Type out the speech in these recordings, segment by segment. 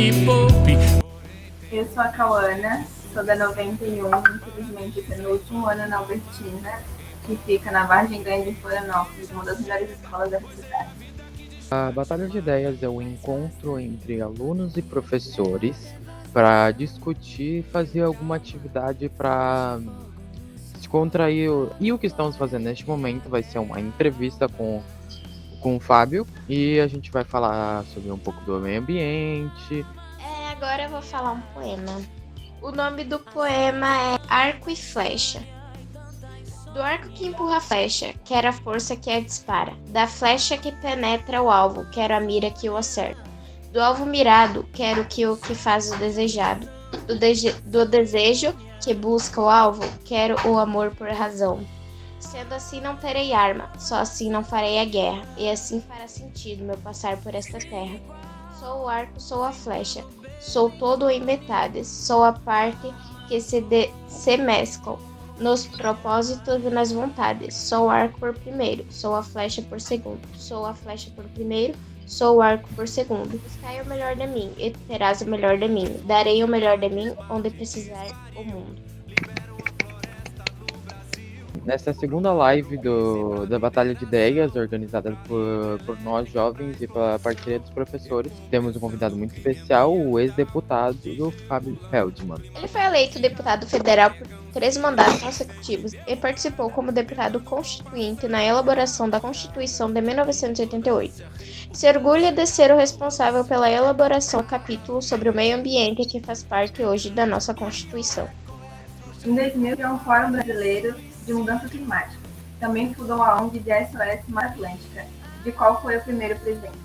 me poupe. Eu sou a Cauana, sou da 91, infelizmente estou no último ano na Albertina, que fica na Vargem Grande, em Florianópolis, uma das melhores escolas da cidade. A Batalha de Ideias é o encontro entre alunos e professores para discutir e fazer alguma atividade para se contrair. E o que estamos fazendo neste momento vai ser uma entrevista com o Fábio e a gente vai falar sobre um pouco do meio ambiente. Agora eu vou falar um poema. O nome do poema é Arco e Flecha. Do arco que empurra a flecha, quero a força que a dispara. Da flecha que penetra o alvo, quero a mira que o acerta. Do alvo mirado, quero o que faz o desejado. Do desejo que busca o alvo, quero o amor por razão. Sendo assim não terei arma, só assim não farei a guerra, e assim fará sentido meu passar por esta terra. Sou o arco, sou a flecha, sou todo em metades, sou a parte que se mesclam nos propósitos e nas vontades. Sou o arco por primeiro, sou a flecha por segundo, sou a flecha por primeiro, sou o arco por segundo. Buscai o melhor de mim, e terás o melhor de mim. Darei o melhor de mim, onde precisar o mundo. Nessa segunda live da Batalha de Ideias, organizada por nós jovens e pela parceria dos professores, temos um convidado muito especial, o ex-deputado Fábio Feldman. Ele foi eleito deputado federal por 3 mandatos consecutivos e participou como deputado constituinte na elaboração da Constituição de 1988. Se orgulha de ser o responsável pela elaboração do capítulo sobre o meio ambiente que faz parte hoje da nossa Constituição. Em 2000, criou um Fórum Brasileiro de Mudança Climática. Também fundou a ONG de SOS Mata Atlântica, de qual foi o primeiro presidente.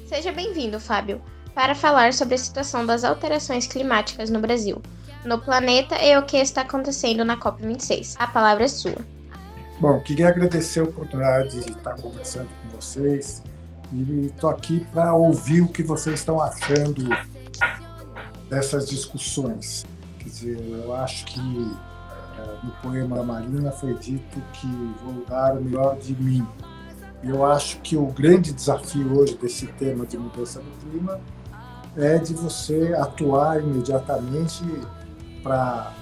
Seja bem-vindo, Fábio, para falar sobre a situação das alterações climáticas no Brasil, no planeta e o que está acontecendo na COP26. A palavra é sua. Bom, queria agradecer a oportunidade de estar conversando com vocês e estou aqui para ouvir o que vocês estão achando dessas discussões. Quer dizer, eu acho que no poema da Marina foi dito que vou dar o melhor de mim. Eu acho que o grande desafio hoje desse tema de mudança do clima é de você atuar imediatamente para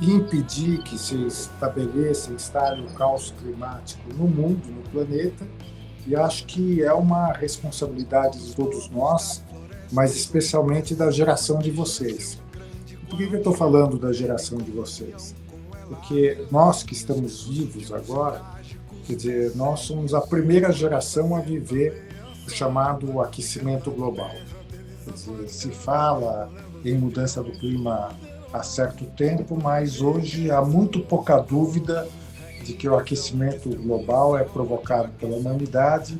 impedir que se estabeleça, instale o caos climático no mundo, no planeta, e acho que é uma responsabilidade de todos nós, mas especialmente da geração de vocês. Por que eu estou falando da geração de vocês? Porque nós que estamos vivos agora, quer dizer, nós somos a primeira geração a viver o chamado aquecimento global. Quer dizer, se fala em mudança do clima há certo tempo, mas hoje há muito pouca dúvida de que o aquecimento global é provocado pela humanidade,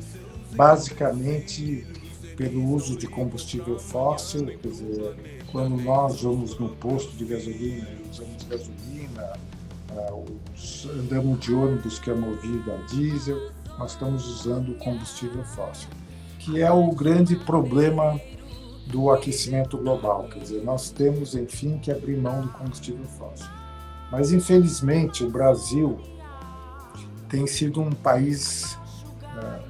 basicamente pelo uso de combustível fóssil. Quer dizer, quando nós vamos no posto de gasolina e usamos gasolina, andamos de ônibus que é movido a diesel, nós estamos usando combustível fóssil, que é o grande problema do aquecimento global. Quer dizer, nós temos, enfim, que abrir mão do combustível fóssil. Mas, infelizmente, o Brasil tem sido um país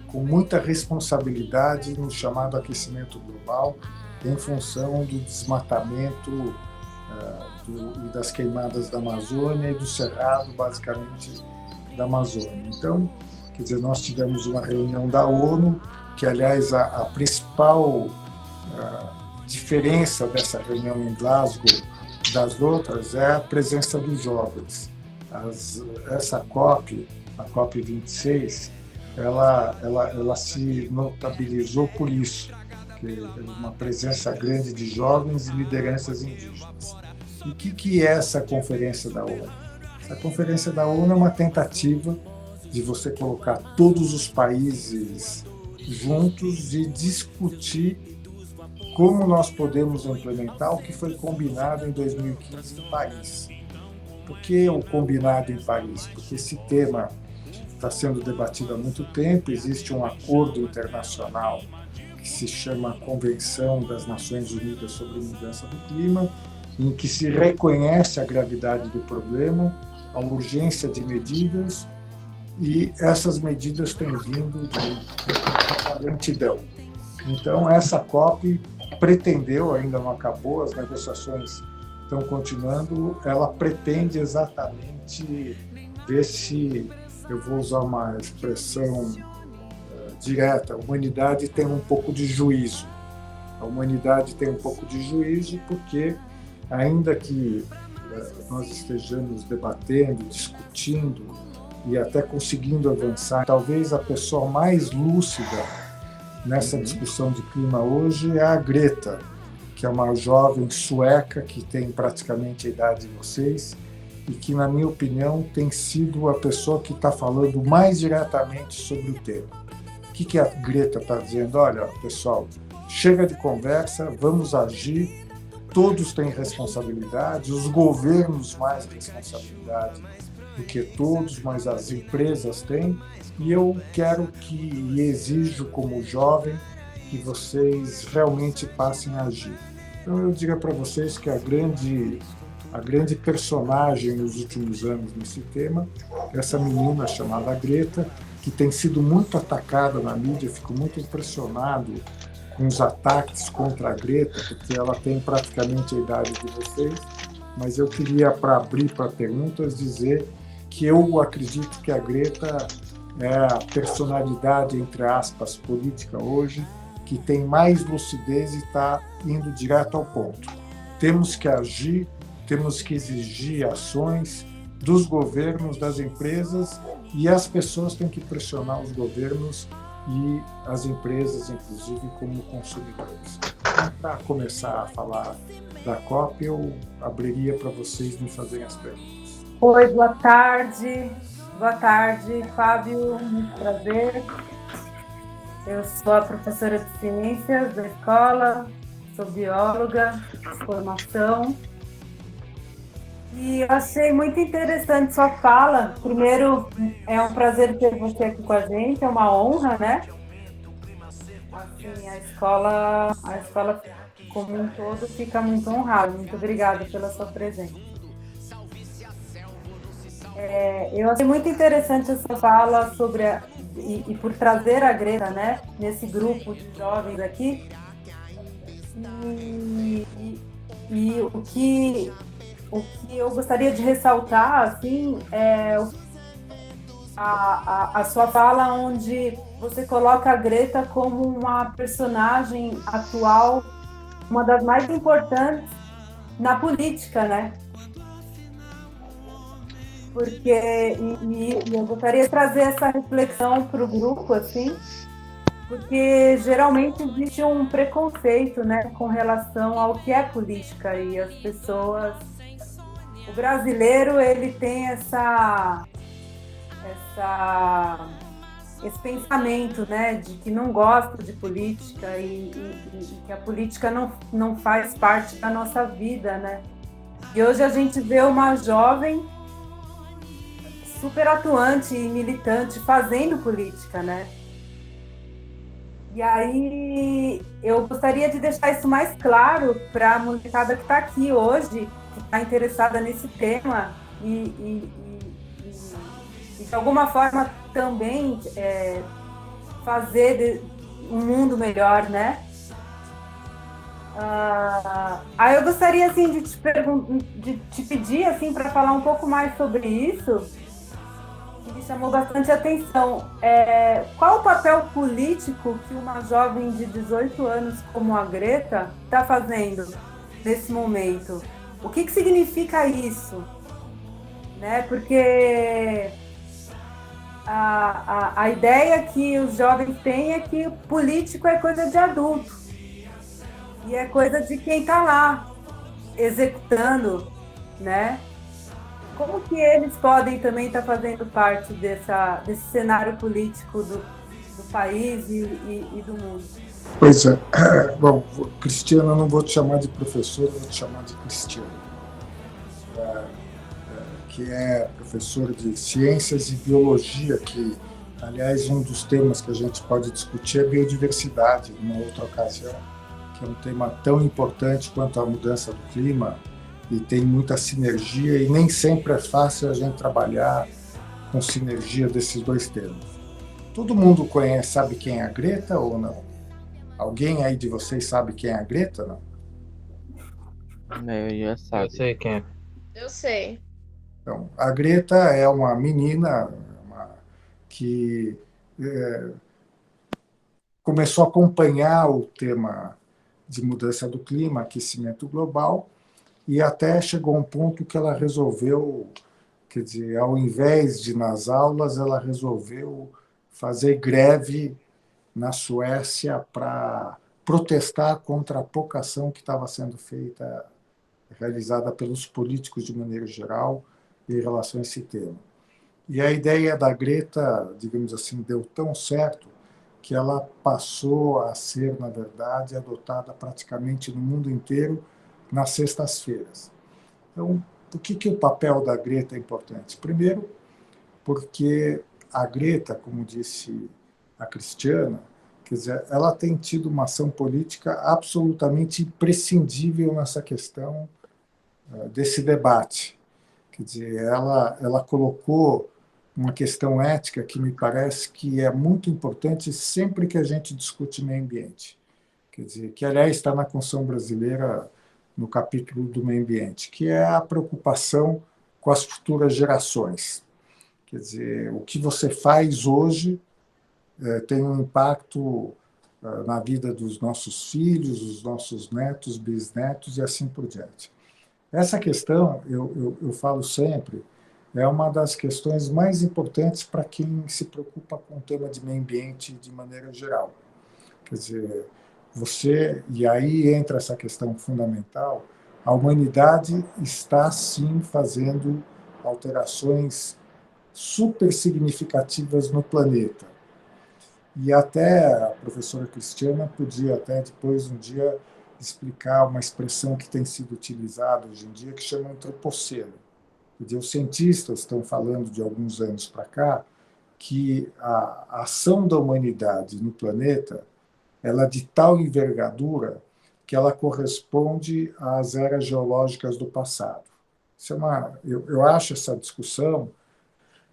com muita responsabilidade no chamado aquecimento global, em função do desmatamento e das queimadas da Amazônia e do cerrado, basicamente, da Amazônia. Então, quer dizer, nós tivemos uma reunião da ONU, que, aliás, a principal diferença dessa reunião em Glasgow das outras é a presença dos jovens. Essa COP, a COP26, ela se notabilizou por isso, uma presença grande de jovens e lideranças indígenas. E o que é essa conferência da ONU? Essa conferência da ONU é uma tentativa de você colocar todos os países juntos e discutir como nós podemos implementar o que foi combinado em 2015 em Paris. Por que o combinado em Paris? Porque esse tema está sendo debatido há muito tempo, existe um acordo internacional que se chama Convenção das Nações Unidas sobre Mudança do Clima, em que se reconhece a gravidade do problema, a urgência de medidas, e essas medidas têm vindo de lentidão. Então, essa COP pretendeu, ainda não acabou, as negociações estão continuando, ela pretende exatamente ver se, eu vou usar uma expressão direta, a humanidade tem um pouco de juízo. A humanidade tem um pouco de juízo porque, ainda que nós estejamos debatendo, discutindo e até conseguindo avançar, talvez a pessoa mais lúcida nessa discussão de clima hoje é a Greta, que é uma jovem sueca que tem praticamente a idade de vocês e que, na minha opinião, tem sido a pessoa que está falando mais diretamente sobre o tema. O que a Greta está dizendo? Olha, pessoal, chega de conversa, vamos agir, todos têm responsabilidade, os governos mais responsabilidade do que todos, mas as empresas têm, e eu quero e exijo como jovem que vocês realmente passem a agir. Então eu diria para vocês que a grande personagem nos últimos anos nesse tema é essa menina chamada Greta, que tem sido muito atacada na mídia. Eu fico muito impressionado com os ataques contra a Greta, porque ela tem praticamente a idade de vocês, mas eu queria, para abrir para perguntas, dizer que eu acredito que a Greta é a personalidade, entre aspas, política hoje, que tem mais lucidez e está indo direto ao ponto. Temos que agir, temos que exigir ações dos governos, das empresas, e as pessoas têm que pressionar os governos e as empresas, inclusive, como consumidores. Então, para começar a falar da COP, eu abriria para vocês me fazerem as perguntas. Oi, boa tarde. Boa tarde, Fábio. Muito prazer. Eu sou a professora de ciências da escola, sou bióloga de formação. E eu achei muito interessante sua fala. Primeiro, é um prazer ter você aqui com a gente, é uma honra, né? Assim, a escola como um todo fica muito honrada. Muito obrigada pela sua presença. Eu achei muito interessante essa fala sobre e por trazer a Greta, né, nesse grupo de jovens aqui. E o que eu gostaria de ressaltar, assim, é a sua fala onde você coloca a Greta como uma personagem atual, uma das mais importantes na política, né? Porque eu gostaria de trazer essa reflexão para o grupo, assim, porque geralmente existe um preconceito, né, com relação ao que é política, e as pessoas, o brasileiro, ele tem esse pensamento, né, de que não gosta de política e que a política não faz parte da nossa vida, né? E hoje a gente vê uma jovem super atuante e militante fazendo política, né? E aí eu gostaria de deixar isso mais claro para a molecada que está aqui hoje, que está interessada nesse tema e de alguma forma também fazer um mundo melhor, né? Aí eu gostaria assim de te pedir assim para falar um pouco mais sobre isso. Que me chamou bastante atenção. Qual o papel político que uma jovem de 18 anos como a Greta está fazendo nesse momento? O que significa isso? Né? Porque a ideia que os jovens têm é que o político é coisa de adulto. E é coisa de quem está lá, executando, né? Como que eles podem também estar fazendo parte desse cenário político do país e do mundo? Pois é. Bom, Cristiana, eu não vou te chamar de professora, vou te chamar de Cristiana, que é professora de ciências e biologia, que, aliás, um dos temas que a gente pode discutir é biodiversidade, numa outra ocasião, que é um tema tão importante quanto a mudança do clima, e tem muita sinergia, e nem sempre é fácil a gente trabalhar com sinergia desses dois temas. Todo mundo conhece, sabe quem é a Greta ou não? Alguém aí de vocês sabe quem é a Greta, não? A maioria Eu sabe. sei quem é. Eu sei. Então, a Greta é uma menina que começou a acompanhar o tema de mudança do clima, aquecimento global, e até chegou a um ponto que ela resolveu, quer dizer, ao invés de ir nas aulas, ela resolveu fazer greve na Suécia para protestar contra a pouca ação que estava sendo feita, realizada pelos políticos de maneira geral, em relação a esse tema. E a ideia da Greta, digamos assim, deu tão certo que ela passou a ser, na verdade, adotada praticamente no mundo inteiro nas sextas-feiras. Então, por que o papel da Greta é importante? Primeiro, porque a Greta, como disse a Cristiana, quer dizer, ela tem tido uma ação política absolutamente imprescindível nessa questão desse debate. Quer dizer, ela colocou uma questão ética que me parece que é muito importante sempre que a gente discute meio ambiente. Quer dizer, que, aliás, está na Constituição brasileira, no capítulo do meio ambiente, que é a preocupação com as futuras gerações. Quer dizer, o que você faz hoje tem um impacto na vida dos nossos filhos, dos nossos netos, bisnetos e assim por diante. Essa questão, eu falo sempre, é uma das questões mais importantes para quem se preocupa com o tema de meio ambiente de maneira geral. Quer dizer, e aí entra essa questão fundamental, a humanidade está, sim, fazendo alterações super significativas no planeta. E até a professora Cristiana podia até depois, um dia, explicar uma expressão que tem sido utilizada hoje em dia, que chama antropoceno. Os cientistas estão falando de alguns anos para cá que a ação da humanidade no planeta ela é de tal envergadura que ela corresponde às eras geológicas do passado. Isso eu acho essa discussão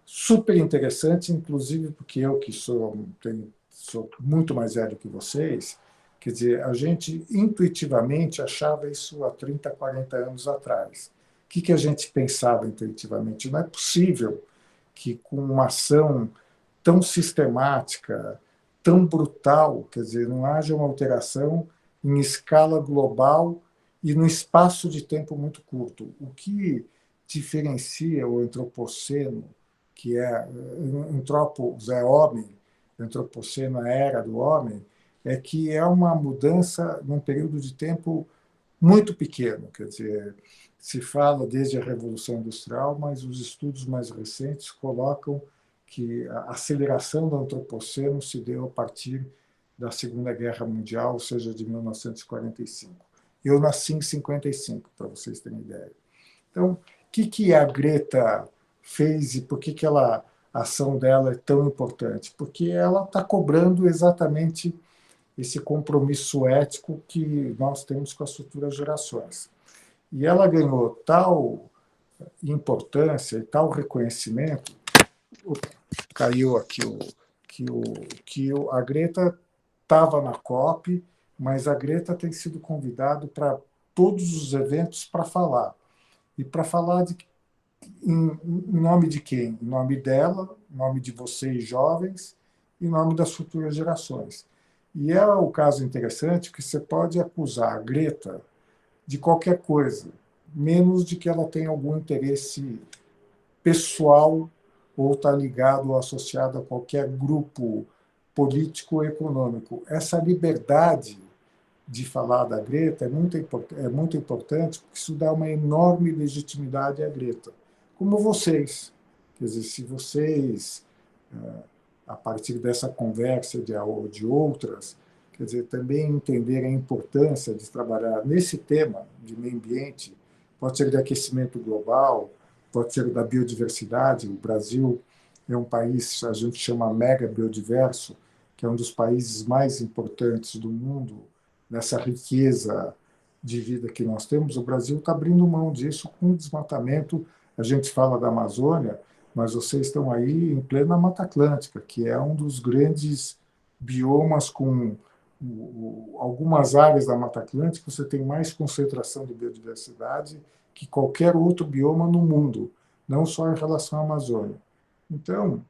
super interessante, inclusive porque eu, que sou muito mais velho que vocês, quer dizer, a gente intuitivamente achava isso há 30, 40 anos atrás. O que a gente pensava intuitivamente? Não é possível que, com uma ação tão sistemática, tão brutal, quer dizer, não haja uma alteração em escala global e no espaço de tempo muito curto. O que diferencia o antropoceno, que é antropos é homem, antropoceno é era do homem, é que é uma mudança num período de tempo muito pequeno. Quer dizer, se fala desde a Revolução Industrial, mas os estudos mais recentes colocam que a aceleração do antropoceno se deu a partir da Segunda Guerra Mundial, ou seja, de 1945. Eu nasci em 55, para vocês terem ideia. Então, o que a Greta fez e por que a ação dela é tão importante? Porque ela está cobrando exatamente esse compromisso ético que nós temos com as futuras gerações. E ela ganhou tal importância e tal reconhecimento. Caiu aqui a Greta estava na COP, mas a Greta tem sido convidada para todos os eventos para falar. E para falar em nome de quem? Em nome dela, em nome de vocês jovens, em nome das futuras gerações. E é o caso interessante que você pode acusar a Greta de qualquer coisa, menos de que ela tenha algum interesse pessoal ou está ligado ou associado a qualquer grupo político ou econômico. Essa liberdade de falar da Greta é muito importante, porque isso dá uma enorme legitimidade à Greta. Como vocês. Quer dizer, se vocês, a partir dessa conversa de outras, quer dizer, também entenderem a importância de trabalhar nesse tema de meio ambiente, pode ser de aquecimento global, pode ser da biodiversidade. O Brasil é um país, a gente chama mega biodiverso, que é um dos países mais importantes do mundo, nessa riqueza de vida que nós temos. O Brasil está abrindo mão disso com o desmatamento. A gente fala da Amazônia, mas vocês estão aí em plena Mata Atlântica, que é um dos grandes biomas com algumas áreas da Mata Atlântica você tem mais concentração de biodiversidade que qualquer outro bioma no mundo, não só em relação à Amazônia. Então,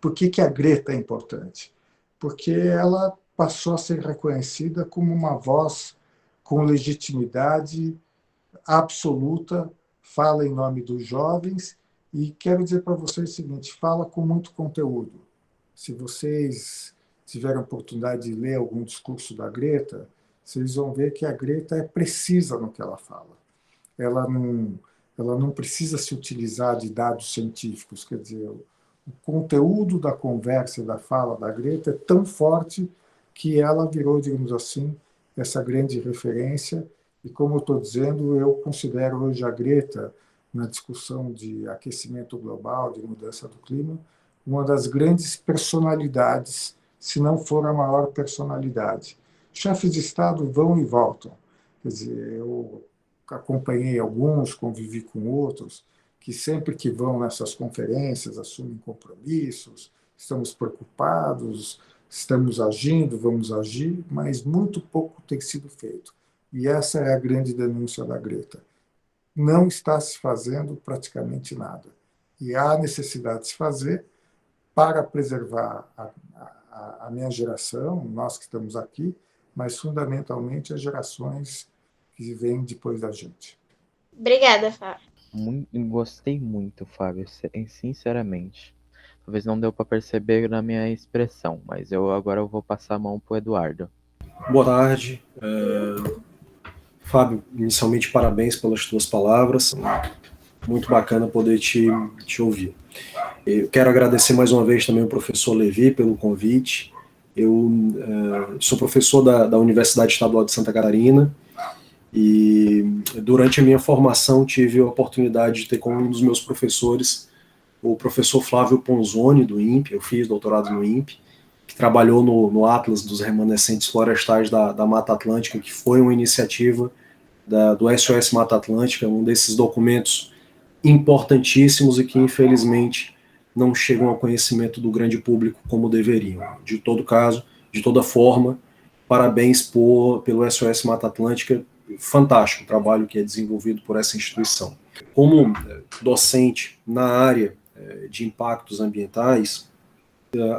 por que a Greta é importante? Porque ela passou a ser reconhecida como uma voz com legitimidade absoluta, fala em nome dos jovens, e quero dizer para vocês o seguinte, fala com muito conteúdo. Se vocês tiverem a oportunidade de ler algum discurso da Greta, vocês vão ver que a Greta é precisa no que ela fala. Ela não precisa se utilizar de dados científicos, quer dizer, o conteúdo da conversa e da fala da Greta é tão forte que ela virou, digamos assim, essa grande referência. E, como eu estou dizendo, eu considero hoje a Greta, na discussão de aquecimento global, de mudança do clima, uma das grandes personalidades, se não for a maior personalidade. Chefes de Estado vão e voltam. Quer dizer, eu acompanhei alguns, convivi com outros, que sempre que vão nessas conferências assumem compromissos, estamos preocupados, estamos agindo, vamos agir, mas muito pouco tem sido feito. E essa é a grande denúncia da Greta. Não está se fazendo praticamente nada. E há necessidade de se fazer para preservar a minha geração, nós que estamos aqui, mas fundamentalmente as gerações que vêm depois da gente. Obrigada, Fábio. Gostei muito, Fábio, sinceramente. Talvez não deu para perceber na minha expressão, mas agora eu vou passar a mão para o Eduardo. Boa tarde. Fábio, inicialmente parabéns pelas tuas palavras. Muito bacana poder te ouvir. Eu quero agradecer mais uma vez também ao professor Levi pelo convite. Eu sou professor da Universidade Estadual de Santa Catarina e durante a minha formação tive a oportunidade de ter como um dos meus professores o professor Flávio Ponzoni, do INPE. Eu fiz doutorado no INPE, que trabalhou no Atlas dos Remanescentes Florestais da Mata Atlântica, que foi uma iniciativa do SOS Mata Atlântica, um desses documentos importantíssimos e que, infelizmente, não chegam ao conhecimento do grande público como deveriam. De todo caso, de toda forma, parabéns pelo SOS Mata Atlântica, fantástico o trabalho que é desenvolvido por essa instituição. Como docente na área de impactos ambientais,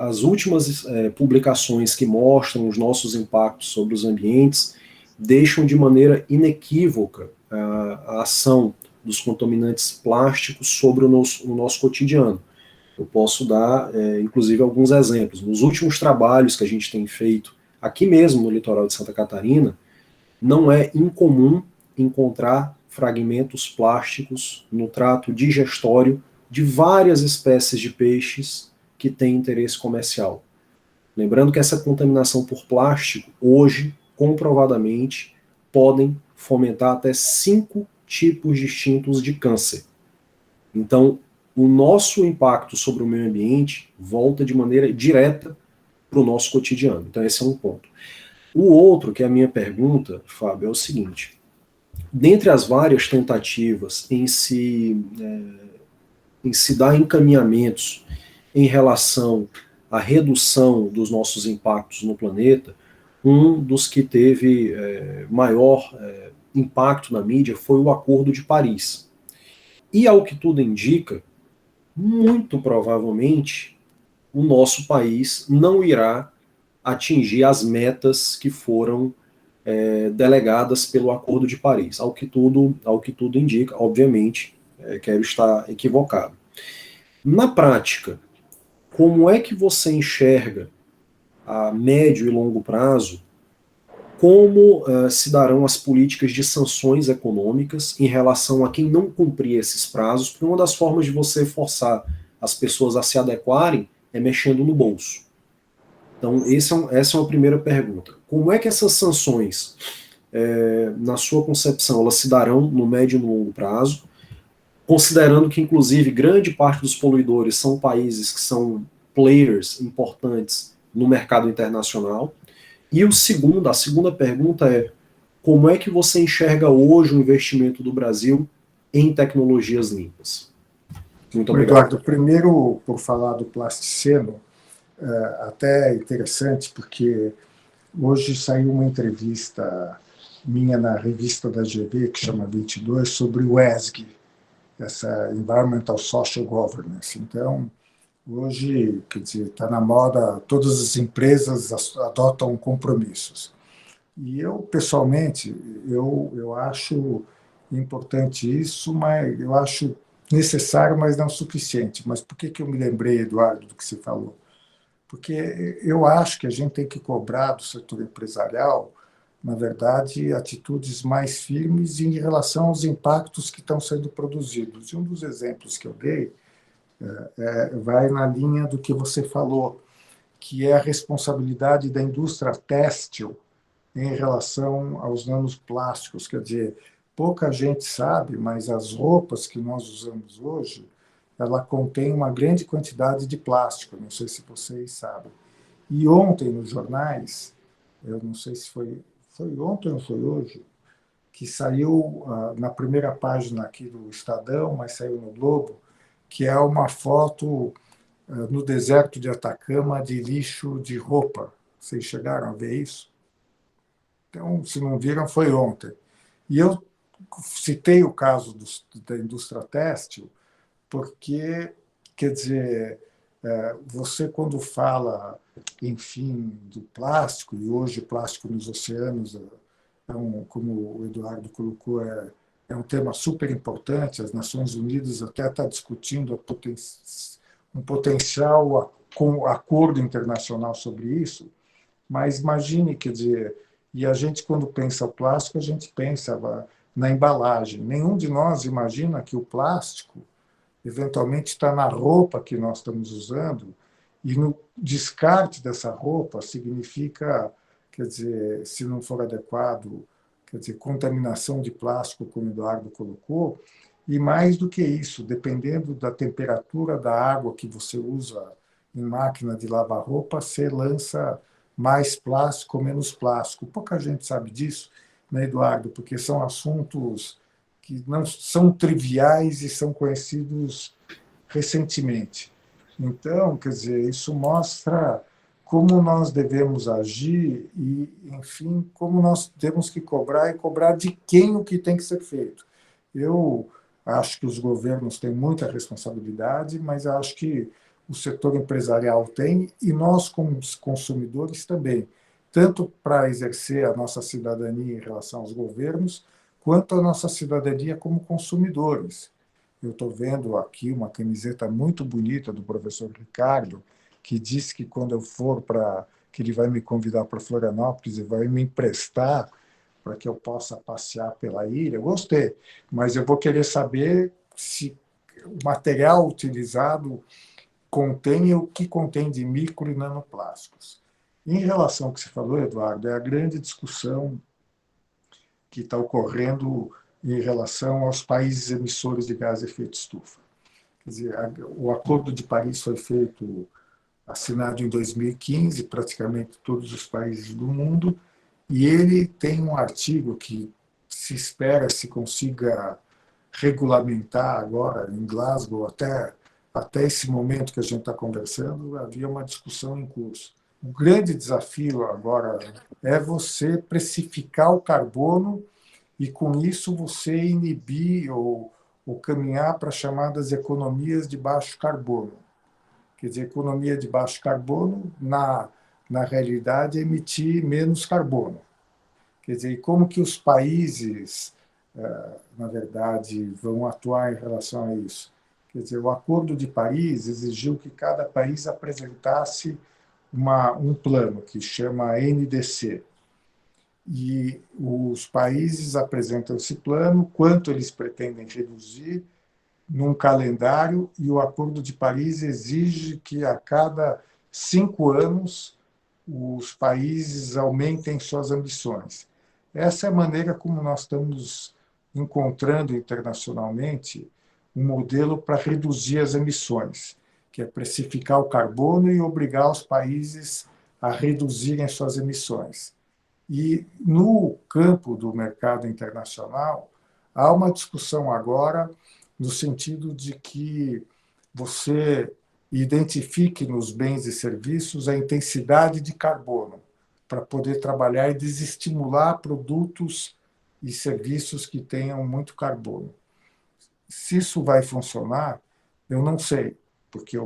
as últimas publicações que mostram os nossos impactos sobre os ambientes deixam de maneira inequívoca a ação dos contaminantes plásticos sobre o nosso cotidiano. Eu posso dar, inclusive, alguns exemplos. Nos últimos trabalhos que a gente tem feito aqui mesmo no litoral de Santa Catarina, não é incomum encontrar fragmentos plásticos no trato digestório de várias espécies de peixes que têm interesse comercial. Lembrando que essa contaminação por plástico, hoje, comprovadamente, podem fomentar até 5 tipos distintos de câncer. Então, o nosso impacto sobre o meio ambiente volta de maneira direta para o nosso cotidiano. Então, esse é um ponto. O outro, que é a minha pergunta, Fábio, é o seguinte. Dentre as várias tentativas em se dar encaminhamentos em relação à redução dos nossos impactos no planeta, um dos que teve maior impacto na mídia foi o Acordo de Paris. E, ao que tudo indica, muito provavelmente o nosso país não irá atingir as metas que foram delegadas pelo Acordo de Paris. Ao que tudo indica, obviamente, quero estar equivocado. Na prática, como é que você enxerga a médio e longo prazo como se darão as políticas de sanções econômicas em relação a quem não cumprir esses prazos? Porque uma das formas de você forçar as pessoas a se adequarem é mexendo no bolso. Então, essa é uma primeira pergunta. Como é que essas sanções, na sua concepção, elas se darão no médio e no longo prazo, considerando que, inclusive, grande parte dos poluidores são países que são players importantes no mercado internacional? E a segunda pergunta é, como é que você enxerga hoje o investimento do Brasil em tecnologias limpas? Muito obrigado. Eduardo, primeiro, por falar do plasticeno, até é interessante, porque Hoje saiu uma entrevista minha na revista da GB, que chama 22, sobre o ESG, essa Environmental Social Governance. Então, hoje, quer dizer, está na moda, todas as empresas adotam compromissos. E eu, pessoalmente, eu acho importante isso, mas eu acho necessário, mas não suficiente. Mas por que eu me lembrei, Eduardo, do que você falou? Porque eu acho que a gente tem que cobrar do setor empresarial, na verdade, atitudes mais firmes em relação aos impactos que estão sendo produzidos. E um dos exemplos que eu dei vai na linha do que você falou, que é a responsabilidade da indústria têxtil em relação aos nanoplásticos. Quer dizer, pouca gente sabe, mas as roupas que nós usamos hoje, ela contém uma grande quantidade de plástico, não sei se vocês sabem. E ontem, nos jornais, eu não sei se foi ontem ou foi hoje, que saiu na primeira página aqui do Estadão, mas saiu no Globo, que é uma foto no deserto de Atacama de lixo de roupa. Vocês chegaram a ver isso? Então, se não viram, foi ontem. E eu citei o caso da indústria têxtil, porque, quer dizer, você quando fala, enfim, do plástico, e hoje o plástico nos oceanos, como o Eduardo colocou, é um tema super importante, as Nações Unidas até estão discutindo um potencial acordo internacional sobre isso, mas imagine, quer dizer, e a gente, quando pensa o plástico, a gente pensa na embalagem. Nenhum de nós imagina que o plástico eventualmente está na roupa que nós estamos usando, e no descarte dessa roupa significa, quer dizer, se não for adequado, quer dizer, contaminação de plástico, como o Eduardo colocou, e mais do que isso, dependendo da temperatura da água que você usa em máquina de lavar roupa, você lança mais plástico ou menos plástico. Pouca gente sabe disso, né, Eduardo? Porque são assuntos que não são triviais e são conhecidos recentemente. Então, quer dizer, isso mostra como nós devemos agir e, enfim, como nós temos que cobrar e cobrar de quem o que tem que ser feito. Eu acho que os governos têm muita responsabilidade, mas acho que o setor empresarial tem e nós, como consumidores, também, tanto para exercer a nossa cidadania em relação aos governos, quanto a nossa cidadania como consumidores. Eu estou vendo aqui uma camiseta muito bonita do professor Ricardo, que disse que quando eu for que ele vai me convidar para Florianópolis e vai me emprestar para que eu possa passear pela ilha. Eu gostei, mas eu vou querer saber se o material utilizado contém o que contém de micro e nanoplásticos. Em relação ao que você falou, Eduardo, é a grande discussão que está ocorrendo em relação aos países emissores de gás de efeito estufa. Quer dizer, o Acordo de Paris foi assinado em 2015, praticamente todos os países do mundo, e ele tem um artigo que se espera se consiga regulamentar agora em Glasgow, até esse momento que a gente está conversando, havia uma discussão em curso. O grande desafio agora é você precificar o carbono e, com isso, você inibir ou caminhar para as chamadas economias de baixo carbono. Quer dizer, economia de baixo carbono, na realidade, é emitir menos carbono. Quer dizer, como que os países, na verdade, vão atuar em relação a isso? Quer dizer, o Acordo de Paris exigiu que cada país apresentasse um plano que chama NDC. E os países apresentam esse plano, quanto eles pretendem reduzir, num calendário, e o Acordo de Paris exige que a cada 5 anos os países aumentem suas ambições. Essa é a maneira como nós estamos encontrando internacionalmente um modelo para reduzir as emissões, que é precificar o carbono e obrigar os países a reduzirem suas emissões. E no campo do mercado internacional, há uma discussão agora no sentido de que você identifique nos bens e serviços a intensidade de carbono, para poder trabalhar e desestimular produtos e serviços que tenham muito carbono. Se isso vai funcionar, eu não sei, porque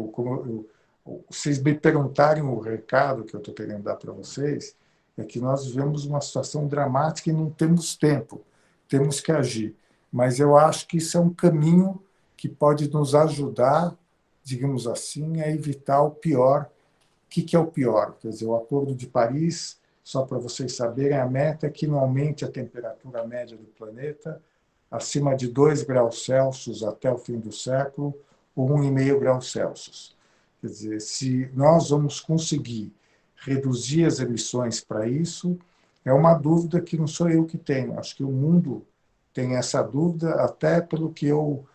vocês me perguntarem o recado que eu estou querendo dar para vocês, é que nós vivemos uma situação dramática e não temos tempo, temos que agir. Mas eu acho que isso é um caminho que pode nos ajudar, digamos assim, a evitar o pior. O que é o pior? Quer dizer, o Acordo de Paris, só para vocês saberem, a meta é que não aumente a temperatura média do planeta acima de 2 graus Celsius até o fim do século, ou 1,5 graus Celsius. Quer dizer, se nós vamos conseguir reduzir as emissões para isso, é uma dúvida que não sou eu que tenho. Acho que o mundo tem essa dúvida, até pelo que eu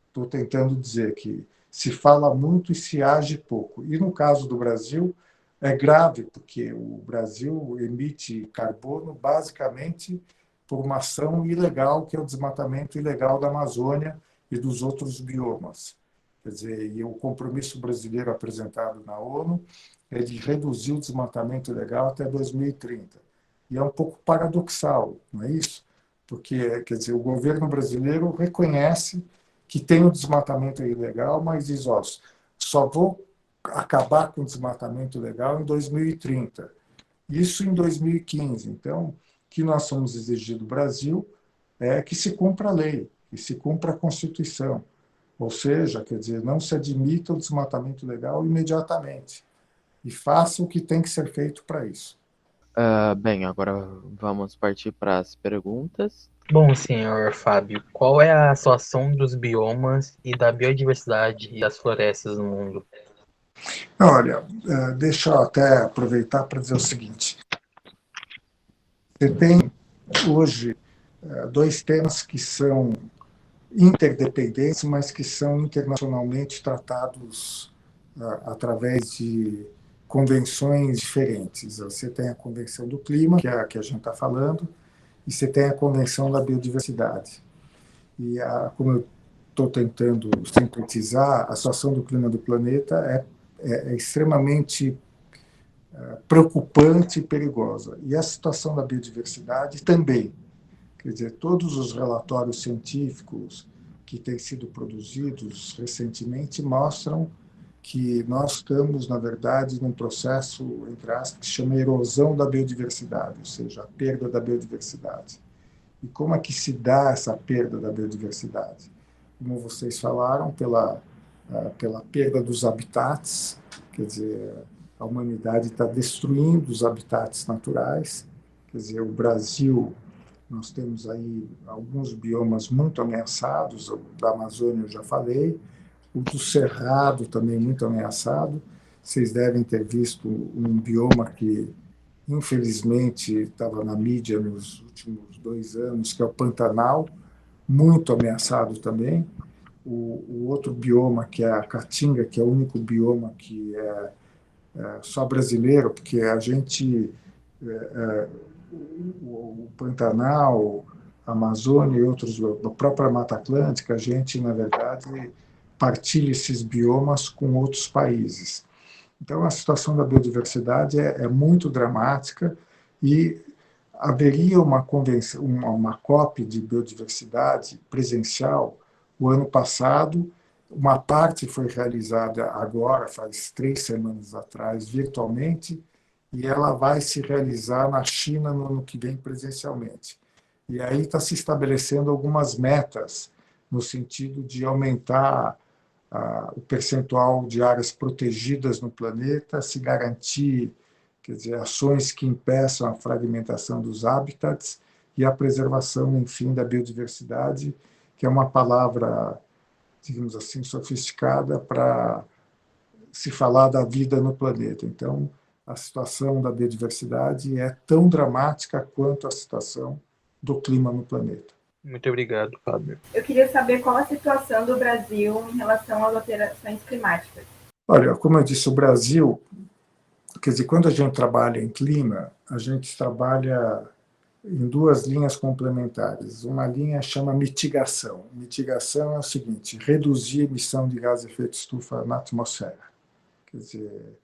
estou tentando dizer, que se fala muito e se age pouco. E no caso do Brasil, é grave, porque o Brasil emite carbono basicamente por uma ação ilegal, que é o desmatamento ilegal da Amazônia e dos outros biomas. Quer dizer, e o compromisso brasileiro apresentado na ONU é de reduzir o desmatamento ilegal até 2030. E é um pouco paradoxal, não é isso? Porque, quer dizer, o governo brasileiro reconhece que tem o desmatamento ilegal, mas diz, ó, só vou acabar com o desmatamento ilegal em 2030. Isso em 2015. Então, o que nós vamos exigir do Brasil é que se cumpra a lei, que se cumpra a Constituição. Ou seja, quer dizer, não se admita o desmatamento ilegal imediatamente. E faça o que tem que ser feito para isso. Bem, agora vamos partir para as perguntas. Bom, senhor Fábio, qual é a situação dos biomas e da biodiversidade e das florestas no mundo? Olha, deixa eu até aproveitar para dizer o seguinte. Você tem hoje 2 temas que são interdependentes, mas que são internacionalmente tratados através de convenções diferentes. Você tem a Convenção do Clima, que é a que a gente está falando, e você tem a Convenção da Biodiversidade. E, como eu estou tentando sintetizar, a situação do clima do planeta é extremamente preocupante e perigosa. E a situação da biodiversidade também. Quer dizer, todos os relatórios científicos que têm sido produzidos recentemente mostram que nós estamos, na verdade, num processo, entre aspas, que se chama erosão da biodiversidade, ou seja, a perda da biodiversidade. E como é que se dá essa perda da biodiversidade? Como vocês falaram, pela perda dos habitats, quer dizer, a humanidade está destruindo os habitats naturais, quer dizer, o Brasil, nós temos aí alguns biomas muito ameaçados, o da Amazônia eu já falei, o do Cerrado também muito ameaçado. Vocês devem ter visto um bioma que, infelizmente, estava na mídia nos últimos 2 anos, que é o Pantanal, muito ameaçado também. O outro bioma, que é a Caatinga, que é o único bioma que é só brasileiro, porque a gente, o Pantanal, a Amazônia e outros, a própria Mata Atlântica, a gente, na verdade, partilha esses biomas com outros países. Então, a situação da biodiversidade é muito dramática e haveria uma convenção, uma COP de biodiversidade presencial o ano passado. Uma parte foi realizada agora, faz 3 semanas atrás, virtualmente, e ela vai se realizar na China no ano que vem presencialmente. E aí está se estabelecendo algumas metas no sentido de aumentar o percentual de áreas protegidas no planeta, se garantir, quer dizer, ações que impeçam a fragmentação dos habitats e a preservação, enfim, da biodiversidade, que é uma palavra, digamos assim, sofisticada para se falar da vida no planeta. Então, a situação da biodiversidade é tão dramática quanto a situação do clima no planeta. Muito obrigado, Fábio. Eu queria saber qual a situação do Brasil em relação às alterações climáticas. Olha, como eu disse, o Brasil, quer dizer, quando a gente trabalha em clima, a gente trabalha em 2 linhas complementares. Uma linha chama mitigação. Mitigação é o seguinte: reduzir a emissão de gás de efeito estufa na atmosfera. Quer dizer,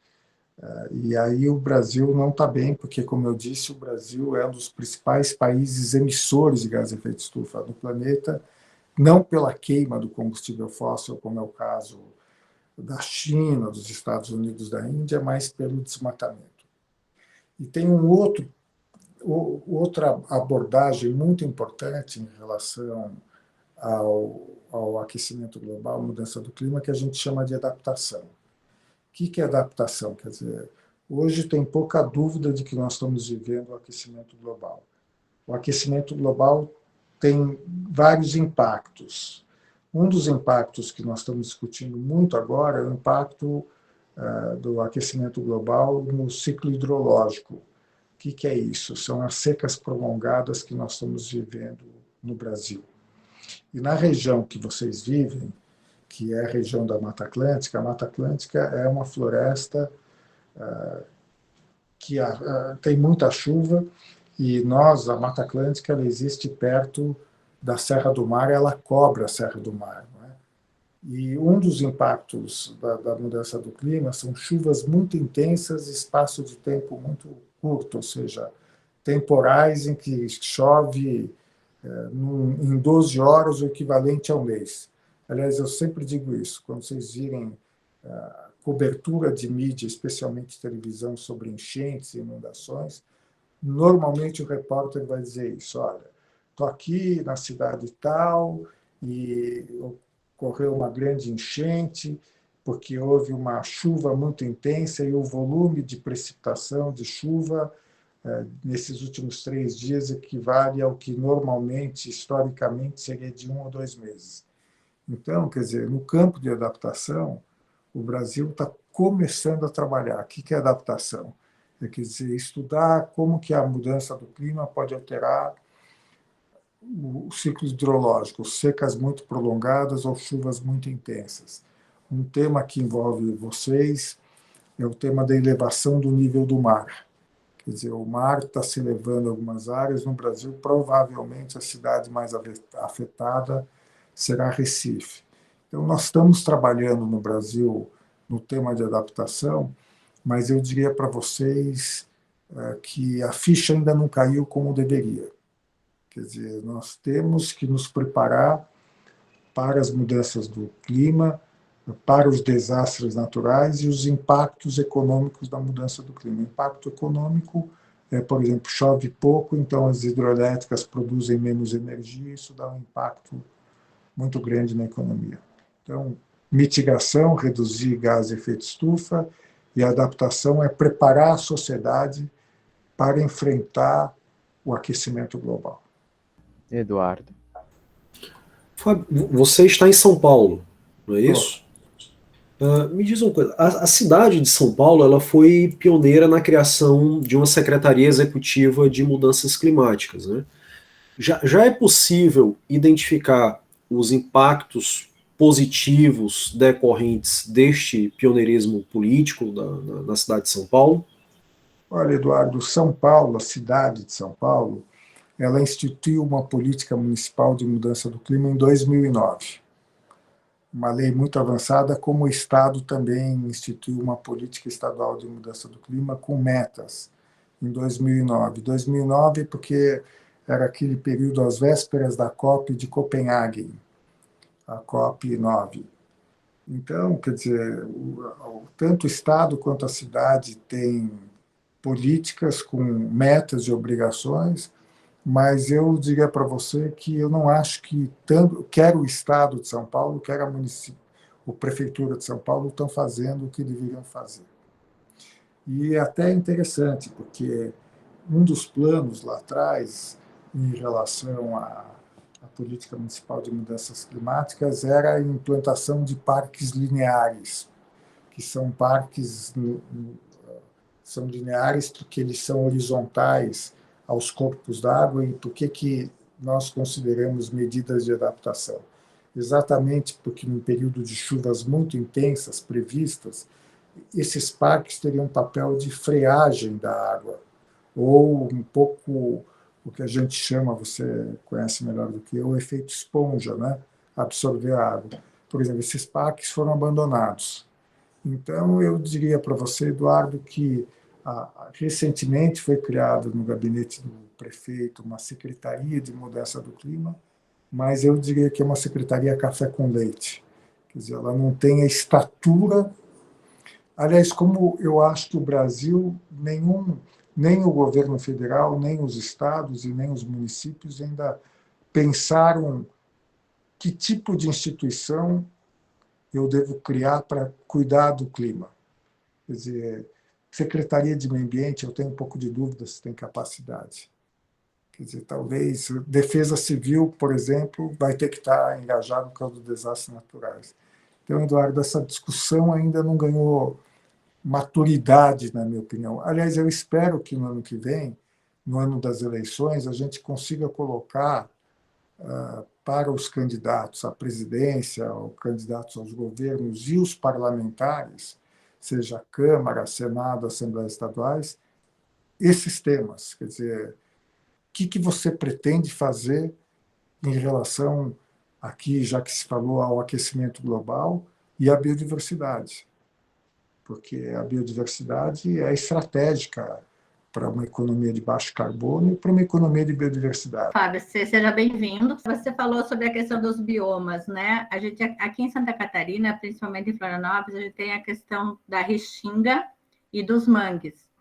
E aí o Brasil não está bem, porque, como eu disse, o Brasil é um dos principais países emissores de gás de efeito estufa do planeta, não pela queima do combustível fóssil, como é o caso da China, dos Estados Unidos, da Índia, mas pelo desmatamento. E tem outra abordagem muito importante em relação ao aquecimento global, mudança do clima, que a gente chama de adaptação. O que é adaptação? Quer dizer, hoje tem pouca dúvida de que nós estamos vivendo o aquecimento global. O aquecimento global tem vários impactos. Um dos impactos que nós estamos discutindo muito agora é o impacto do aquecimento global no ciclo hidrológico. O que é isso? São as secas prolongadas que nós estamos vivendo no Brasil. E na região que vocês vivem, que é a região da Mata Atlântica, a Mata Atlântica é uma floresta que tem muita chuva, e a Mata Atlântica, ela existe perto da Serra do Mar, ela cobre a Serra do Mar. Não é? E um dos impactos da mudança do clima são chuvas muito intensas, espaço de tempo muito curto, ou seja, temporais em que chove em 12 horas, o equivalente ao mês. Aliás, eu sempre digo isso, quando vocês virem cobertura de mídia, especialmente televisão, sobre enchentes e inundações, normalmente o repórter vai dizer isso: olha, estou aqui na cidade tal e ocorreu uma grande enchente porque houve uma chuva muito intensa e o volume de precipitação, de chuva, nesses últimos 3 dias equivale ao que normalmente, historicamente, seria de 1 ou 2 meses. Então, quer dizer, no campo de adaptação, o Brasil está começando a trabalhar. O que é adaptação? Quer dizer, estudar como que a mudança do clima pode alterar o ciclo hidrológico, secas muito prolongadas ou chuvas muito intensas. Um tema que envolve vocês é o tema da elevação do nível do mar. Quer dizer, o mar está se elevando em algumas áreas. No Brasil, provavelmente, a cidade mais afetada será Recife. Então, nós estamos trabalhando no Brasil no tema de adaptação, mas eu diria para vocês que a ficha ainda não caiu como deveria. Quer dizer, nós temos que nos preparar para as mudanças do clima, para os desastres naturais e os impactos econômicos da mudança do clima. O impacto econômico por exemplo, chove pouco, então as hidrelétricas produzem menos energia, e isso dá um impacto muito grande na economia. Então, mitigação, reduzir gás de efeito estufa, e a adaptação é preparar a sociedade para enfrentar o aquecimento global. Eduardo. Fábio, você está em São Paulo, não é isso? Me diz uma coisa, a cidade de São Paulo ela foi pioneira na criação de uma Secretaria Executiva de Mudanças Climáticas, né? Já é possível identificar os impactos positivos decorrentes deste pioneirismo político na cidade de São Paulo? Olha, Eduardo, São Paulo, a cidade de São Paulo, ela instituiu uma política municipal de mudança do clima em 2009. Uma lei muito avançada, como o Estado também instituiu uma política estadual de mudança do clima com metas em 2009. 2009 porque era aquele período às vésperas da COP de Copenhague, a COP 9. Então, quer dizer, tanto o Estado quanto a cidade têm políticas com metas e obrigações, mas eu diria para você que eu não acho que quer o Estado de São Paulo, quer a Prefeitura de São Paulo estão fazendo o que deveriam fazer. E é até interessante, porque um dos planos lá atrás, em relação à política municipal de mudanças climáticas, era a implantação de parques lineares, que são parques são lineares porque eles são horizontais aos corpos d'água. E por que nós consideramos medidas de adaptação? Exatamente porque, num período de chuvas muito intensas previstas, esses parques teriam um papel de freagem da água, ou um pouco o que a gente chama, você conhece melhor do que eu, o efeito esponja, né? Absorver a água. Por exemplo, esses parques foram abandonados. Então, eu diria para você, Eduardo, que recentemente foi criado no gabinete do prefeito uma secretaria de mudança do clima, mas eu diria que é uma secretaria café com leite. Quer dizer, ela não tem a estatura. Aliás, como eu acho que o Brasil, nem o governo federal, nem os estados e nem os municípios ainda pensaram que tipo de instituição eu devo criar para cuidar do clima. Quer dizer, Secretaria de Meio Ambiente, eu tenho um pouco de dúvida se tem capacidade. Quer dizer, talvez Defesa Civil, por exemplo, vai ter que estar engajado por causa dos desastres naturais. Então, Eduardo, essa discussão ainda não ganhou maturidade, na minha opinião. Aliás, eu espero que no ano que vem, no ano das eleições, a gente consiga colocar para os candidatos à presidência, os candidatos aos governos e os parlamentares, seja Câmara, Senado, Assembleias Estaduais, esses temas. Quer dizer, o que você pretende fazer em relação, aqui, já que se falou, ao aquecimento global e à biodiversidade? Porque a biodiversidade é estratégica para uma economia de baixo carbono e para uma economia de biodiversidade. Fábio, seja bem-vindo. Você falou sobre a questão dos biomas, né? A gente, aqui em Santa Catarina, principalmente em Florianópolis, a gente tem a questão da restinga e dos mangues.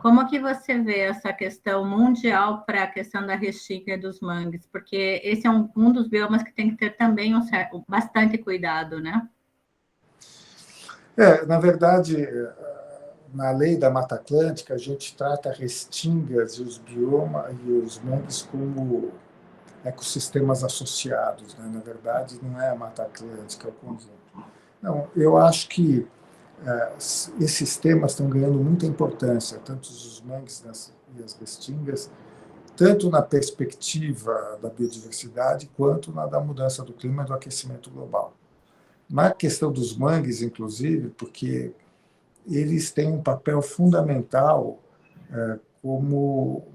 Como que você vê essa questão mundial para a questão da restinga e dos mangues? Porque esse é um dos biomas que tem que ter também bastante cuidado, né? Na verdade, na lei da Mata Atlântica, a gente trata restingas e os biomas e os mangues como ecossistemas associados, né? Na verdade, não é a Mata Atlântica, é o conjunto. Não, eu acho que esses temas estão ganhando muita importância, tanto os mangues e as restingas, tanto na perspectiva da biodiversidade, quanto na da mudança do clima e do aquecimento global. Na questão dos mangues, inclusive, porque eles têm um papel fundamental como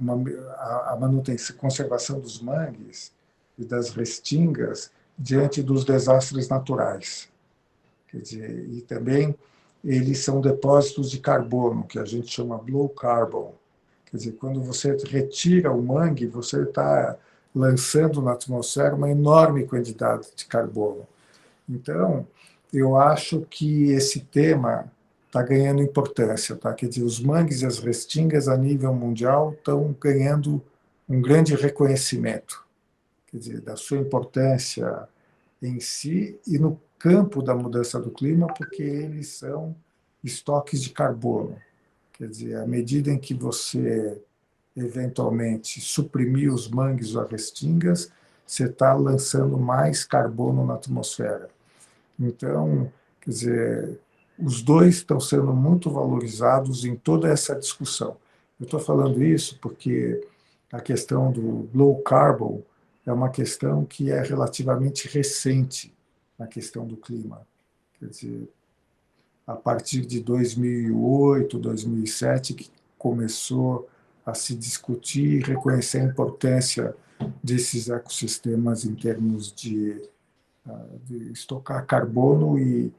a manutenção, conservação dos mangues e das restingas diante dos desastres naturais. Quer dizer, e também eles são depósitos de carbono, que a gente chama blue carbon. Quer dizer, quando você retira o mangue, você está lançando na atmosfera uma enorme quantidade de carbono. Então, eu acho que esse tema está ganhando importância. Tá? Quer dizer, os mangues e as restingas, a nível mundial, estão ganhando um grande reconhecimento, quer dizer, da sua importância em si e no campo da mudança do clima, porque eles são estoques de carbono. Quer dizer, à medida em que você, eventualmente, suprimir os mangues ou as restingas, você está lançando mais carbono na atmosfera. Então, quer dizer, os dois estão sendo muito valorizados em toda essa discussão. Eu estou falando isso porque a questão do low carbon é uma questão que é relativamente recente na questão do clima. Quer dizer, a partir de 2008, 2007, que começou a se discutir e reconhecer a importância desses ecossistemas em termos de estocar carbono e,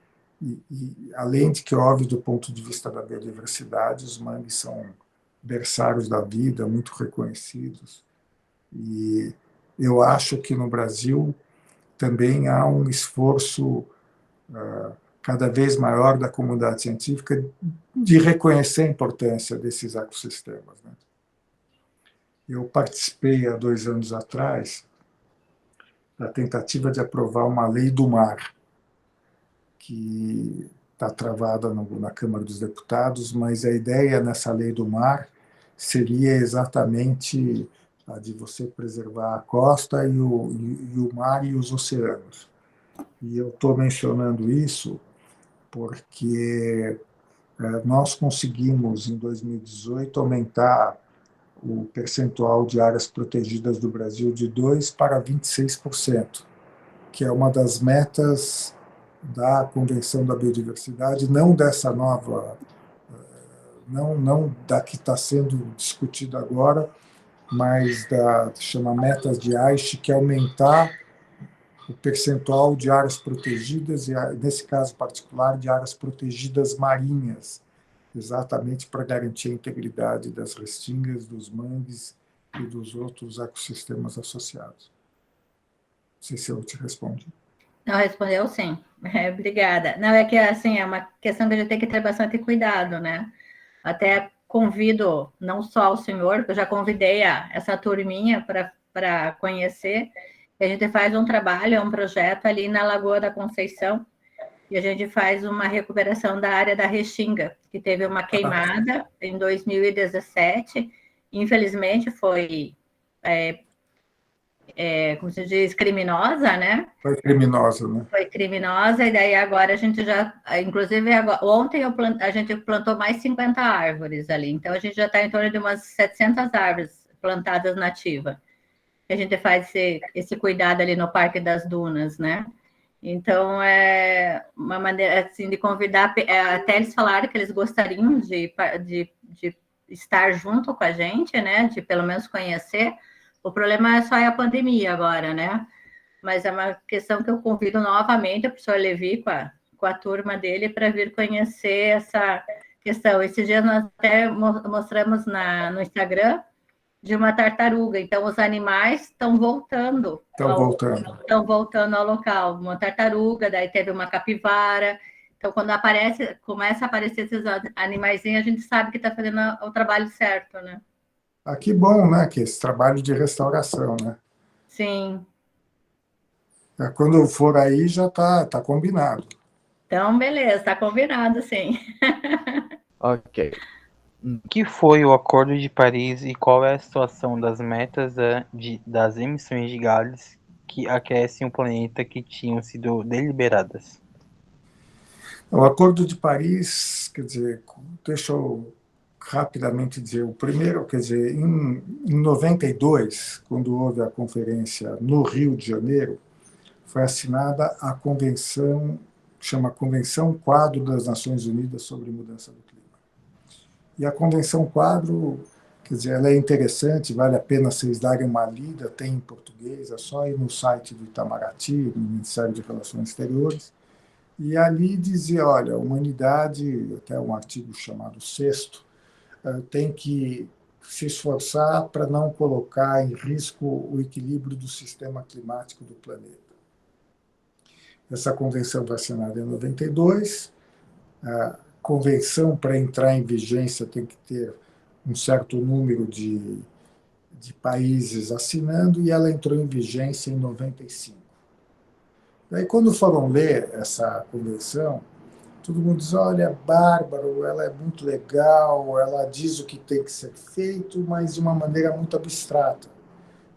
além de que, óbvio, do ponto de vista da biodiversidade, os mangues são berçários da vida, muito reconhecidos. E eu acho que no Brasil também há um esforço cada vez maior da comunidade científica de reconhecer a importância desses ecossistemas, né? Eu participei, há 2 anos atrás, da tentativa de aprovar uma lei do mar, que está travada na Câmara dos Deputados, mas a ideia nessa lei do mar seria exatamente a de você preservar a costa e o mar e os oceanos. E eu estou mencionando isso porque nós conseguimos, em 2018, aumentar o percentual de áreas protegidas do Brasil de 2% para 26%, que é uma das metas da Convenção da Biodiversidade, não dessa nova, não da que está sendo discutida agora, mas da chama metas de Aichi, que é aumentar o percentual de áreas protegidas, e nesse caso particular, de áreas protegidas marinhas, exatamente para garantir a integridade das restingas, dos mangues e dos outros ecossistemas associados. Não sei se eu te respondi. Não, respondeu sim. Obrigada. Não, é que assim, é uma questão que a gente tem que ter bastante cuidado, né? Até convido, não só o senhor, porque eu já convidei essa turminha para conhecer. A gente faz um trabalho, um projeto ali na Lagoa da Conceição, e a gente faz uma recuperação da área da Restinga, que teve uma queimada em 2017. Infelizmente, foi, como se diz, criminosa, né? Foi criminosa, né? Foi criminosa, e daí agora a gente já... Inclusive, ontem a gente plantou mais 50 árvores ali, então a gente já está em torno de umas 700 árvores plantadas nativas. A gente faz esse cuidado ali no Parque das Dunas, né? Então, é uma maneira assim, de convidar... até eles falaram que eles gostariam de estar junto com a gente, né? De pelo menos conhecer. O problema só é a pandemia agora, né? Mas é uma questão que eu convido novamente o professor Levi com a turma dele para vir conhecer essa questão. Esse dia nós até mostramos no Instagram de uma tartaruga. Então, os animais estão voltando. Estão voltando ao local. Uma tartaruga, daí teve uma capivara. Então, quando começa a aparecer esses animaizinhos, a gente sabe que está fazendo o trabalho certo, né? Ah, que bom, né? Que esse trabalho de restauração, né? Sim. Quando eu for aí, já tá combinado. Então, beleza, está combinado, sim. Ok. O que foi o Acordo de Paris e qual é a situação das metas das emissões de gases que aquecem o planeta que tinham sido deliberadas? O Acordo de Paris, quer dizer, deixa eu rapidamente dizer, o primeiro, quer dizer, em 92, quando houve a conferência no Rio de Janeiro, foi assinada a convenção, chama Convenção Quadro das Nações Unidas sobre Mudança do Clima. E a Convenção Quadro, quer dizer, ela é interessante, vale a pena vocês darem uma lida, tem em português, é só ir no site do Itamaraty, do Ministério de Relações Exteriores, e ali dizia, olha, a humanidade, até um artigo chamado Sexto, tem que se esforçar para não colocar em risco o equilíbrio do sistema climático do planeta. Essa convenção foi assinada em 92. A convenção, para entrar em vigência, tem que ter um certo número de países assinando, e ela entrou em vigência em 95. Daí, quando foram ler essa convenção, todo mundo diz, olha, bárbaro, ela é muito legal, ela diz o que tem que ser feito, mas de uma maneira muito abstrata.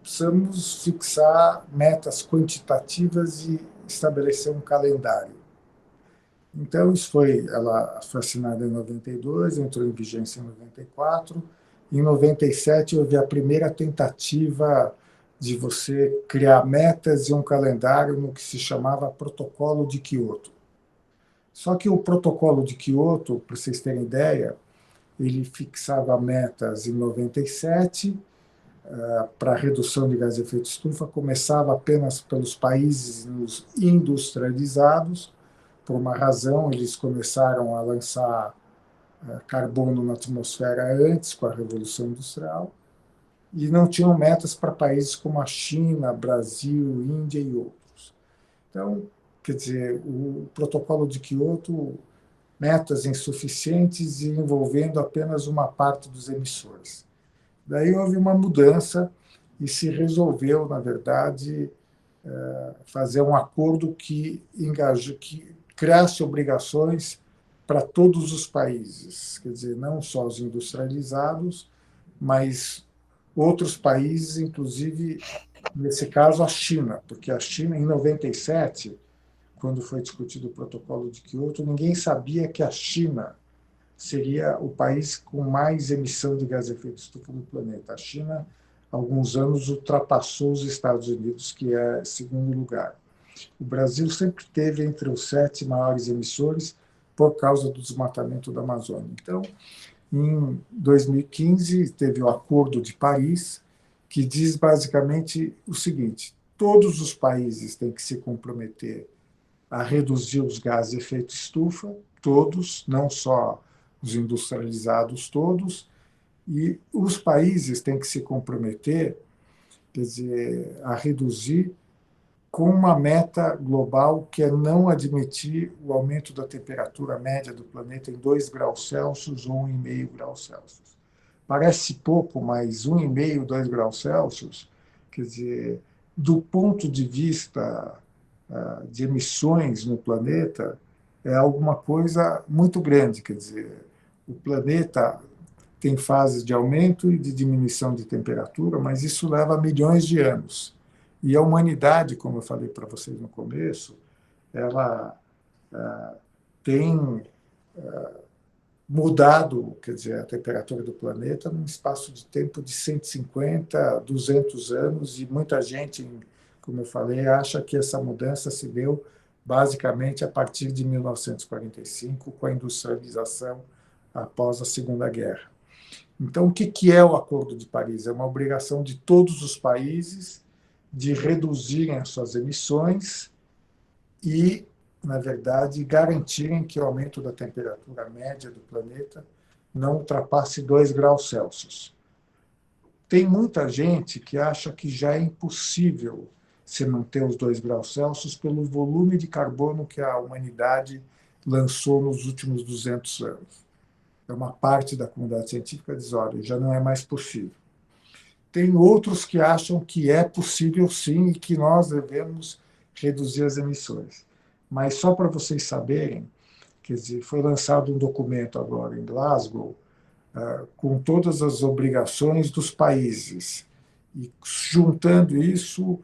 Precisamos fixar metas quantitativas e estabelecer um calendário. Então, ela foi assinada em 92, entrou em vigência em 94. Em 97, houve a primeira tentativa de você criar metas e um calendário no que se chamava Protocolo de Quioto. Só que o Protocolo de Quioto, para vocês terem ideia, ele fixava metas em 97 para a redução de gás de efeito estufa, começava apenas pelos países industrializados. Por uma razão, eles começaram a lançar carbono na atmosfera antes, com a Revolução Industrial, e não tinham metas para países como a China, Brasil, Índia e outros. Então, quer dizer, o Protocolo de Quioto, metas insuficientes e envolvendo apenas uma parte dos emissores. Daí houve uma mudança e se resolveu, na verdade, fazer um acordo que criasse obrigações para todos os países, quer dizer, não só os industrializados, mas outros países, inclusive, nesse caso, a China, porque a China, em 97, quando foi discutido o Protocolo de Quioto, ninguém sabia que a China seria o país com mais emissão de gás de efeito estufa no planeta. A China, há alguns anos, ultrapassou os Estados Unidos, que é segundo lugar. O Brasil sempre esteve entre os 7 maiores emissores por causa do desmatamento da Amazônia. Então, em 2015, teve o Acordo de Paris, que diz basicamente o seguinte, todos os países têm que se comprometer a reduzir os gases de efeito estufa, todos, não só os industrializados todos, e os países têm que se comprometer, quer dizer, a reduzir com uma meta global que é não admitir o aumento da temperatura média do planeta em 2 graus Celsius ou 1,5 graus Celsius. Parece pouco, mas 1,5, 2 graus Celsius, quer dizer, do ponto de vista de emissões no planeta, é alguma coisa muito grande. Quer dizer, o planeta tem fases de aumento e de diminuição de temperatura, mas isso leva milhões de anos. E a humanidade, como eu falei para vocês no começo, ela tem mudado, quer dizer, a temperatura do planeta num espaço de tempo de 150, 200 anos, e muita gente, como eu falei, acha que essa mudança se deu basicamente a partir de 1945, com a industrialização após a Segunda Guerra. Então, o que é o Acordo de Paris? É uma obrigação de todos os países de reduzirem as suas emissões e, na verdade, garantirem que o aumento da temperatura média do planeta não ultrapasse 2 graus Celsius. Tem muita gente que acha que já é impossível se manter os 2 graus Celsius pelo volume de carbono que a humanidade lançou nos últimos 200 anos. É uma parte da comunidade científica que diz, olha, já não é mais possível. Tem outros que acham que é possível sim e que nós devemos reduzir as emissões. Mas só para vocês saberem, quer dizer, foi lançado um documento agora em Glasgow com todas as obrigações dos países. E juntando isso,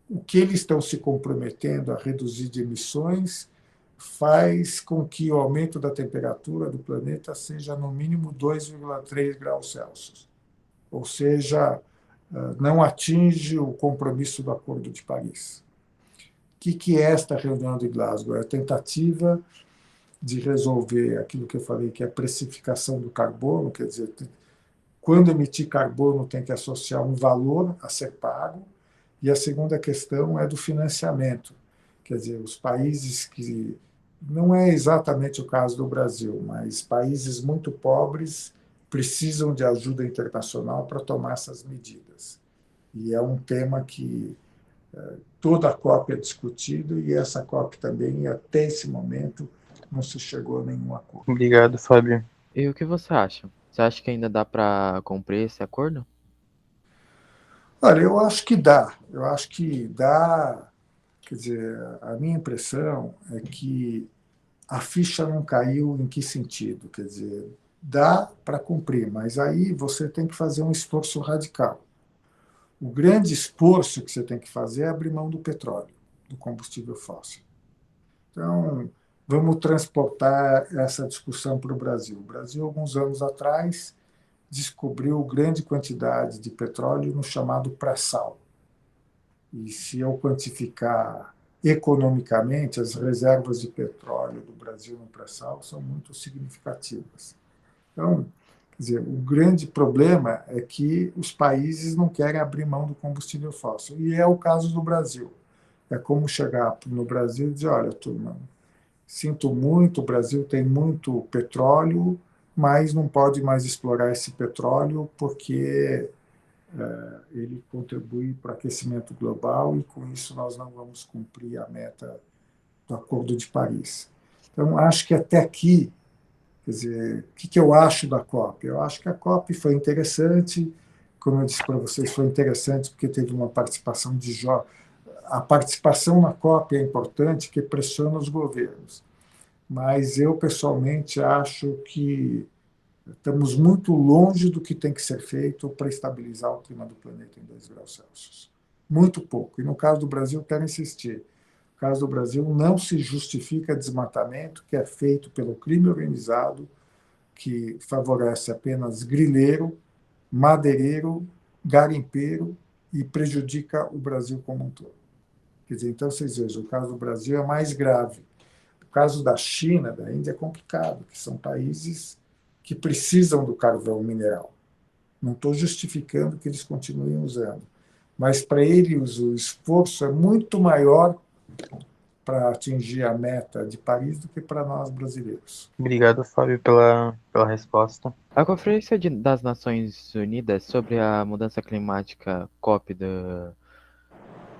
o que eles estão se comprometendo a reduzir de emissões faz com que o aumento da temperatura do planeta seja no mínimo 2,3 graus Celsius. Ou seja, não atinge o compromisso do Acordo de Paris. O que é esta reunião de Glasgow? É a tentativa de resolver aquilo que eu falei, que é a precificação do carbono, quer dizer, quando emitir carbono tem que associar um valor a ser pago, e a segunda questão é do financiamento. Quer dizer, os países que... Não é exatamente o caso do Brasil, mas países muito pobres precisam de ajuda internacional para tomar essas medidas. E é um tema que toda a COP é discutido, e essa COP também, até esse momento, não se chegou a nenhum acordo. Obrigado, Fábio. E o que você acha? Você acha que ainda dá para cumprir esse acordo? Olha, eu acho que dá. Eu acho que dá. Quer dizer, a minha impressão é que a ficha não caiu em que sentido? Quer dizer, dá para cumprir, mas aí você tem que fazer um esforço radical. O grande esforço que você tem que fazer é abrir mão do petróleo, do combustível fóssil. Então, vamos transportar essa discussão para o Brasil. O Brasil, alguns anos atrás, descobriu grande quantidade de petróleo no chamado pré-sal. E se eu quantificar economicamente, as reservas de petróleo do Brasil no pré-sal são muito significativas. Então, quer dizer, o grande problema é que os países não querem abrir mão do combustível fóssil. E é o caso do Brasil. É como chegar no Brasil e dizer, olha, turma, sinto muito, o Brasil tem muito petróleo, mas não pode mais explorar esse petróleo porque ele contribui para o aquecimento global e, com isso, nós não vamos cumprir a meta do Acordo de Paris. Então, acho que até aqui, quer dizer, o que eu acho da COP? Eu acho que a COP foi interessante, como eu disse para vocês, foi interessante porque teve uma participação de jovens. A participação na COP é importante, que pressiona os governos. Mas eu, pessoalmente, acho que estamos muito longe do que tem que ser feito para estabilizar o clima do planeta em 2 graus Celsius. Muito pouco. E no caso do Brasil, quero insistir. No caso do Brasil, não se justifica desmatamento que é feito pelo crime organizado, que favorece apenas grileiro, madeireiro, garimpeiro e prejudica o Brasil como um todo. Quer dizer, então, vocês vejam, o caso do Brasil é mais grave. O caso da China, da Índia, é complicado, que são países que precisam do carvão mineral. Não estou justificando que eles continuem usando, mas para eles o esforço é muito maior para atingir a meta de Paris do que para nós brasileiros. Obrigado, Fábio, pela resposta. A Conferência das Nações Unidas sobre a Mudança Climática, COP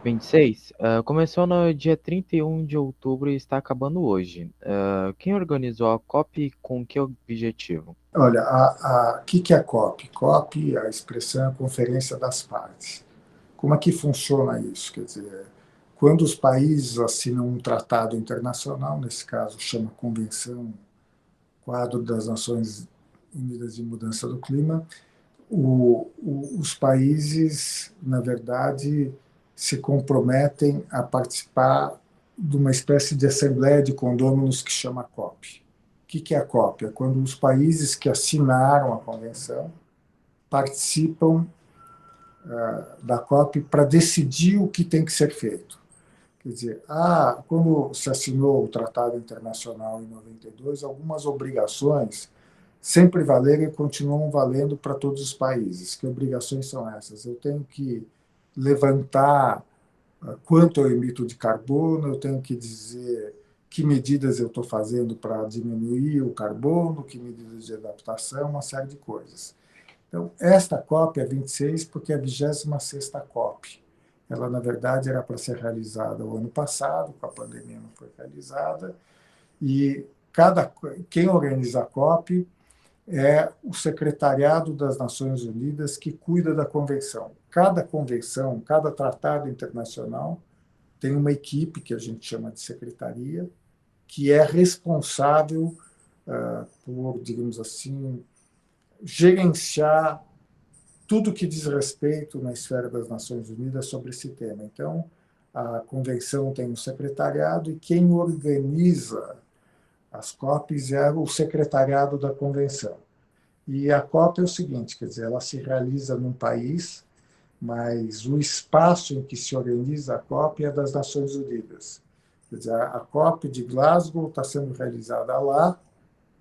26, começou no dia 31 de outubro e está acabando hoje. Quem organizou a COP e com que objetivo? Olha, o que é a COP? COP, a expressão é a Conferência das Partes. Como é que funciona isso? Quer dizer, quando os países assinam um tratado internacional, nesse caso chama Convenção Quadro das Nações Unidas de Mudança do Clima, os países, na verdade, se comprometem a participar de uma espécie de assembleia de condôminos que chama COP. O que é a COP? É quando os países que assinaram a convenção participam da COP para decidir o que tem que ser feito. Quer dizer, quando se assinou o Tratado Internacional em 92, algumas obrigações sempre valeram e continuam valendo para todos os países. Que obrigações são essas? Eu tenho que levantar quanto eu emito de carbono, eu tenho que dizer que medidas eu estou fazendo para diminuir o carbono, que medidas de adaptação, uma série de coisas. Então, esta COP é 26 porque é a 26ª COP. Ela, na verdade, era para ser realizada o ano passado, com a pandemia não foi realizada, e quem organiza a COP é o Secretariado das Nações Unidas, que cuida da convenção. Cada convenção, cada tratado internacional tem uma equipe, que a gente chama de secretaria, que é responsável por, digamos assim, gerenciar tudo que diz respeito na esfera das Nações Unidas sobre esse tema. Então, a convenção tem um secretariado e quem organiza as COPs é o secretariado da convenção. E a COP é o seguinte, quer dizer, ela se realiza num país, mas o espaço em que se organiza a COP é das Nações Unidas. Quer dizer, a COP de Glasgow está sendo realizada lá,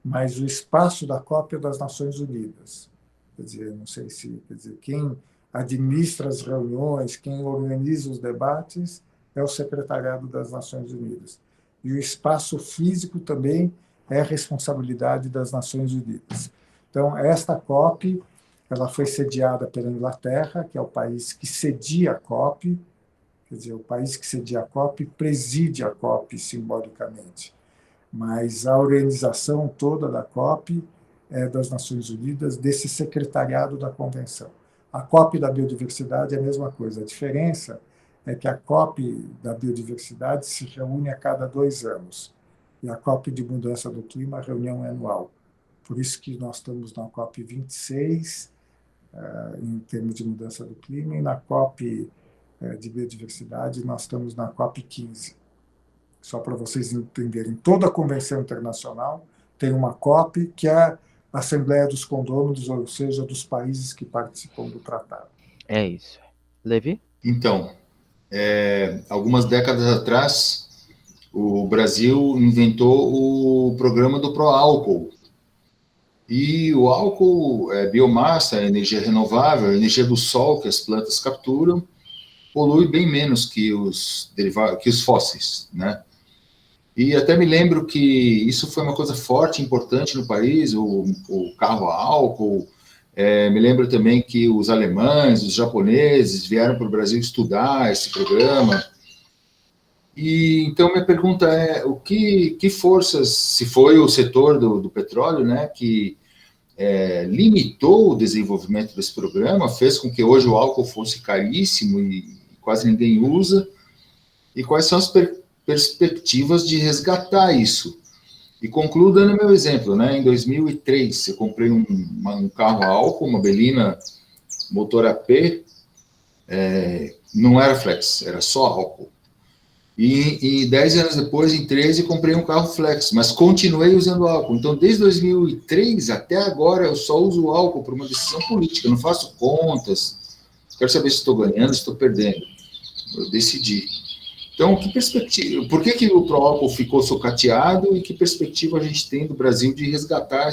mas o espaço da COP é das Nações Unidas. Quer dizer, não sei se, quer dizer, quem administra as reuniões, quem organiza os debates é o Secretariado das Nações Unidas. E o espaço físico também é responsabilidade das Nações Unidas. Então, esta COP, ela foi sediada pela Inglaterra, que é o país que cedia a COP, quer dizer, o país que cedia a COP preside a COP simbolicamente. Mas a organização toda da COP é das Nações Unidas, desse secretariado da convenção. A COP da biodiversidade é a mesma coisa. A diferença é que a COP da biodiversidade se reúne a cada 2 anos. E a COP de mudança do clima, a reunião é anual. Por isso que nós estamos na COP 26, em termos de mudança do clima, e na COP de biodiversidade, nós estamos na COP 15. Só para vocês entenderem, toda a convenção internacional tem uma COP que é a Assembleia dos Condôminos, ou seja, dos países que participam do tratado. É isso. Levi? Então, algumas décadas atrás, o Brasil inventou o programa do Proálcool. E o álcool é biomassa, é energia renovável, é energia do sol que as plantas capturam, polui bem menos que os fósseis, né? E até me lembro que isso foi uma coisa forte, importante no país, o carro a álcool. Me lembro também que os alemães, os japoneses vieram para o Brasil estudar esse programa. E então minha pergunta é, que forças, se foi o setor do petróleo, né, que limitou o desenvolvimento desse programa, fez com que hoje o álcool fosse caríssimo e quase ninguém usa, e quais são as perspectivas de resgatar isso? E concluo dando meu exemplo, né? Em 2003, eu comprei um carro a álcool, uma Belina motor AP, não era flex, era só álcool. E 10 anos depois, em 13, comprei um carro flex, mas continuei usando álcool. Então, desde 2003 até agora, eu só uso álcool por uma decisão política, eu não faço contas, quero saber se estou ganhando, se estou perdendo. Eu decidi. Então, que perspectiva, por que o Proálcool ficou socateado e que perspectiva a gente tem do Brasil de resgatar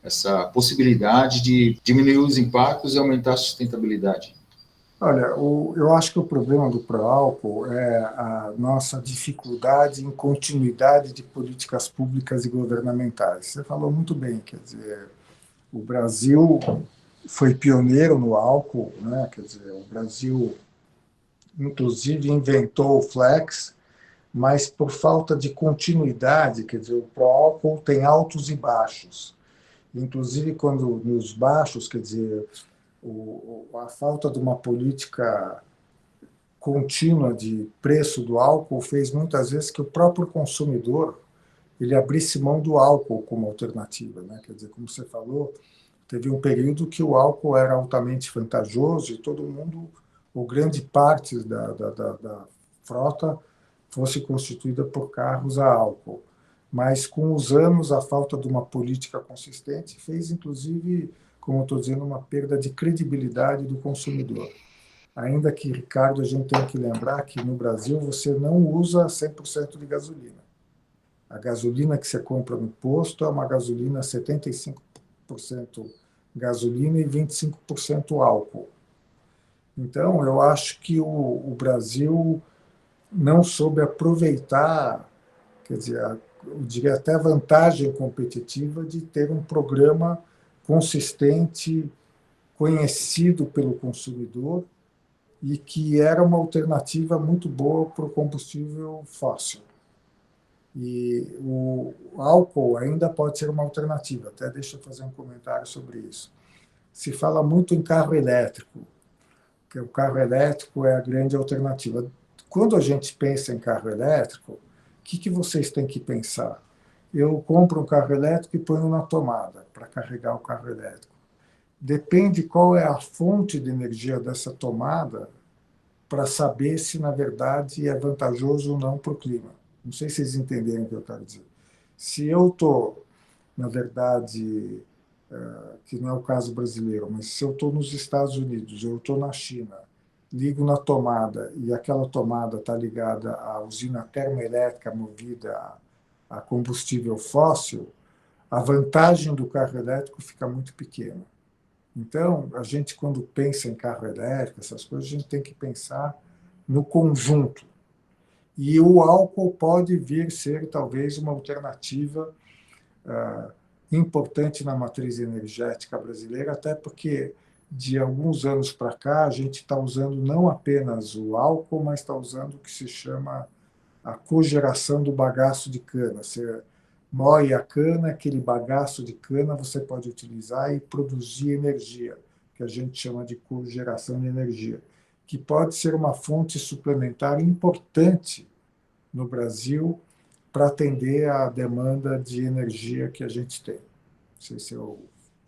essa possibilidade de diminuir os impactos e aumentar a sustentabilidade? Olha, eu acho que o problema do pró-álcool é a nossa dificuldade em continuidade de políticas públicas e governamentais. Você falou muito bem, quer dizer, o Brasil foi pioneiro no álcool, né? Quer dizer, o Brasil, inclusive, inventou o flex, mas por falta de continuidade, quer dizer, o pró-álcool tem altos e baixos. Inclusive, quando nos baixos, quer dizer, a falta de uma política contínua de preço do álcool fez muitas vezes que o próprio consumidor ele abrisse mão do álcool como alternativa, né? Quer dizer, como você falou, teve um período que o álcool era altamente vantajoso e todo mundo, ou grande parte da frota, fosse constituída por carros a álcool. Mas, com os anos, a falta de uma política consistente fez, inclusive, como eu estou dizendo, uma perda de credibilidade do consumidor. Ainda que, Ricardo, a gente tem que lembrar que no Brasil você não usa 100% de gasolina. A gasolina que você compra no posto é uma gasolina 75% gasolina e 25% álcool. Então, eu acho que o Brasil não soube aproveitar, quer dizer, eu diria até a vantagem competitiva de ter um programa consistente, conhecido pelo consumidor e que era uma alternativa muito boa para o combustível fóssil. E o álcool ainda pode ser uma alternativa, até deixa eu fazer um comentário sobre isso. Se fala muito em carro elétrico, que o carro elétrico é a grande alternativa. Quando a gente pensa em carro elétrico, o que vocês têm que pensar? Eu compro um carro elétrico e ponho na tomada para carregar o carro elétrico. Depende qual é a fonte de energia dessa tomada para saber se, na verdade, é vantajoso ou não para o clima. Não sei se vocês entenderam o que eu quero dizer. Se eu estou, na verdade, que não é o caso brasileiro, mas se eu estou nos Estados Unidos, eu estou na China, ligo na tomada e aquela tomada está ligada à usina termoelétrica movida a combustível fóssil, a vantagem do carro elétrico fica muito pequena. Então, a gente, quando pensa em carro elétrico, essas coisas, a gente tem que pensar no conjunto. E o álcool pode vir ser, talvez, uma alternativa importante na matriz energética brasileira, até porque, de alguns anos para cá, a gente está usando não apenas o álcool, mas está usando o que se chama a cogeração do bagaço de cana. Você moe a cana, aquele bagaço de cana você pode utilizar e produzir energia, que a gente chama de cogeração de energia, que pode ser uma fonte suplementar importante no Brasil para atender à demanda de energia que a gente tem. Não sei se eu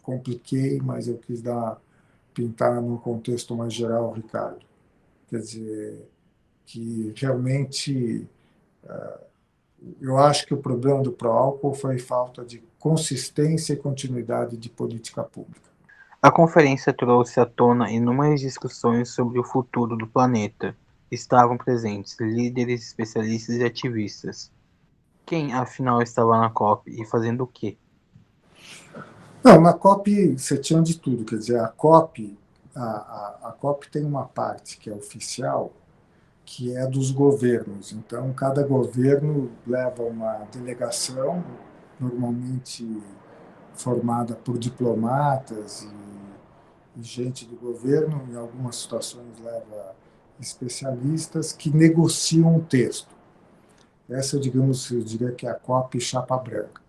compliquei, mas eu quis pintar num contexto mais geral, Ricardo. Quer dizer, que realmente eu acho que o problema do pró-álcool foi falta de consistência e continuidade de política pública. A conferência trouxe à tona inúmeras discussões sobre o futuro do planeta. Estavam presentes líderes, especialistas e ativistas. Quem, afinal, estava na COP e fazendo o quê? Não, na COP você tinha de tudo. Quer dizer, a COP tem uma parte que é oficial, que é dos governos. Então, cada governo leva uma delegação, normalmente formada por diplomatas e gente do governo, em algumas situações leva especialistas que negociam um texto. Essa, digamos, eu diria que é a COP chapa branca.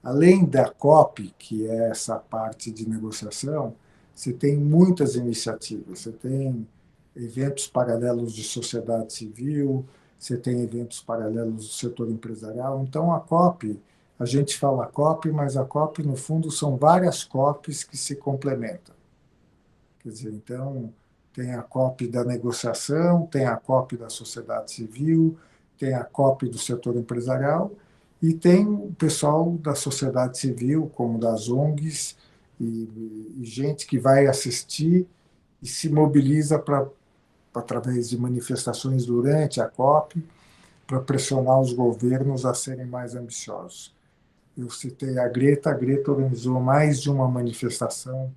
Além da COP, que é essa parte de negociação, você tem muitas iniciativas. Você tem eventos paralelos de sociedade civil, você tem eventos paralelos do setor empresarial. Então, a COP, a gente fala COP, mas a COP, no fundo, são várias COPs que se complementam. Quer dizer, então, tem a COP da negociação, tem a COP da sociedade civil, tem a COP do setor empresarial e tem o pessoal da sociedade civil, como das ONGs, e gente que vai assistir e se mobiliza através de manifestações durante a COP para pressionar os governos a serem mais ambiciosos. Eu citei a Greta organizou mais de uma manifestação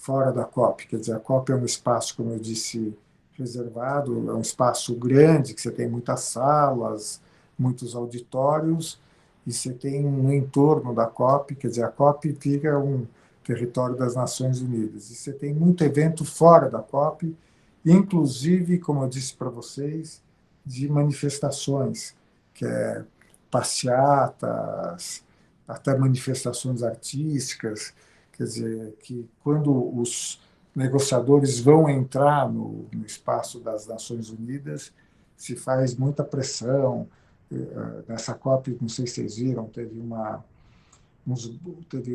fora da COP. Quer dizer, a COP é um espaço, como eu disse, reservado, é um espaço grande, que você tem muitas salas, muitos auditórios, e você tem no entorno da COP, quer dizer, a COP fica um território das Nações Unidas, e você tem muito evento fora da COP, inclusive, como eu disse para vocês, de manifestações, que é passeatas, até manifestações artísticas, quer dizer, que quando os negociadores vão entrar no espaço das Nações Unidas, se faz muita pressão. Nessa COP, não sei se vocês viram, teve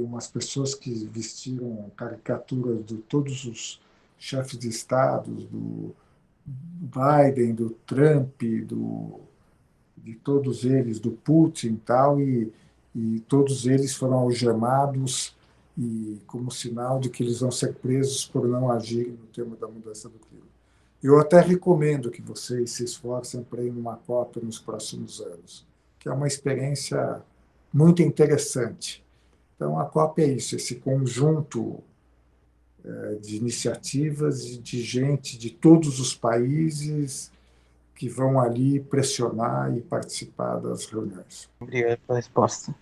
umas pessoas que vestiram caricaturas de todos os chefes de Estado, do Biden, do Trump, de todos eles, do Putin e tal, e todos eles foram algemados e como sinal de que eles vão ser presos por não agirem no tema da mudança do clima. Eu até recomendo que vocês se esforcem para ir numa COP nos próximos anos, que é uma experiência muito interessante. Então, a COP é isso, esse conjunto de iniciativas e de gente de todos os países que vão ali pressionar e participar das reuniões. Obrigado pela resposta.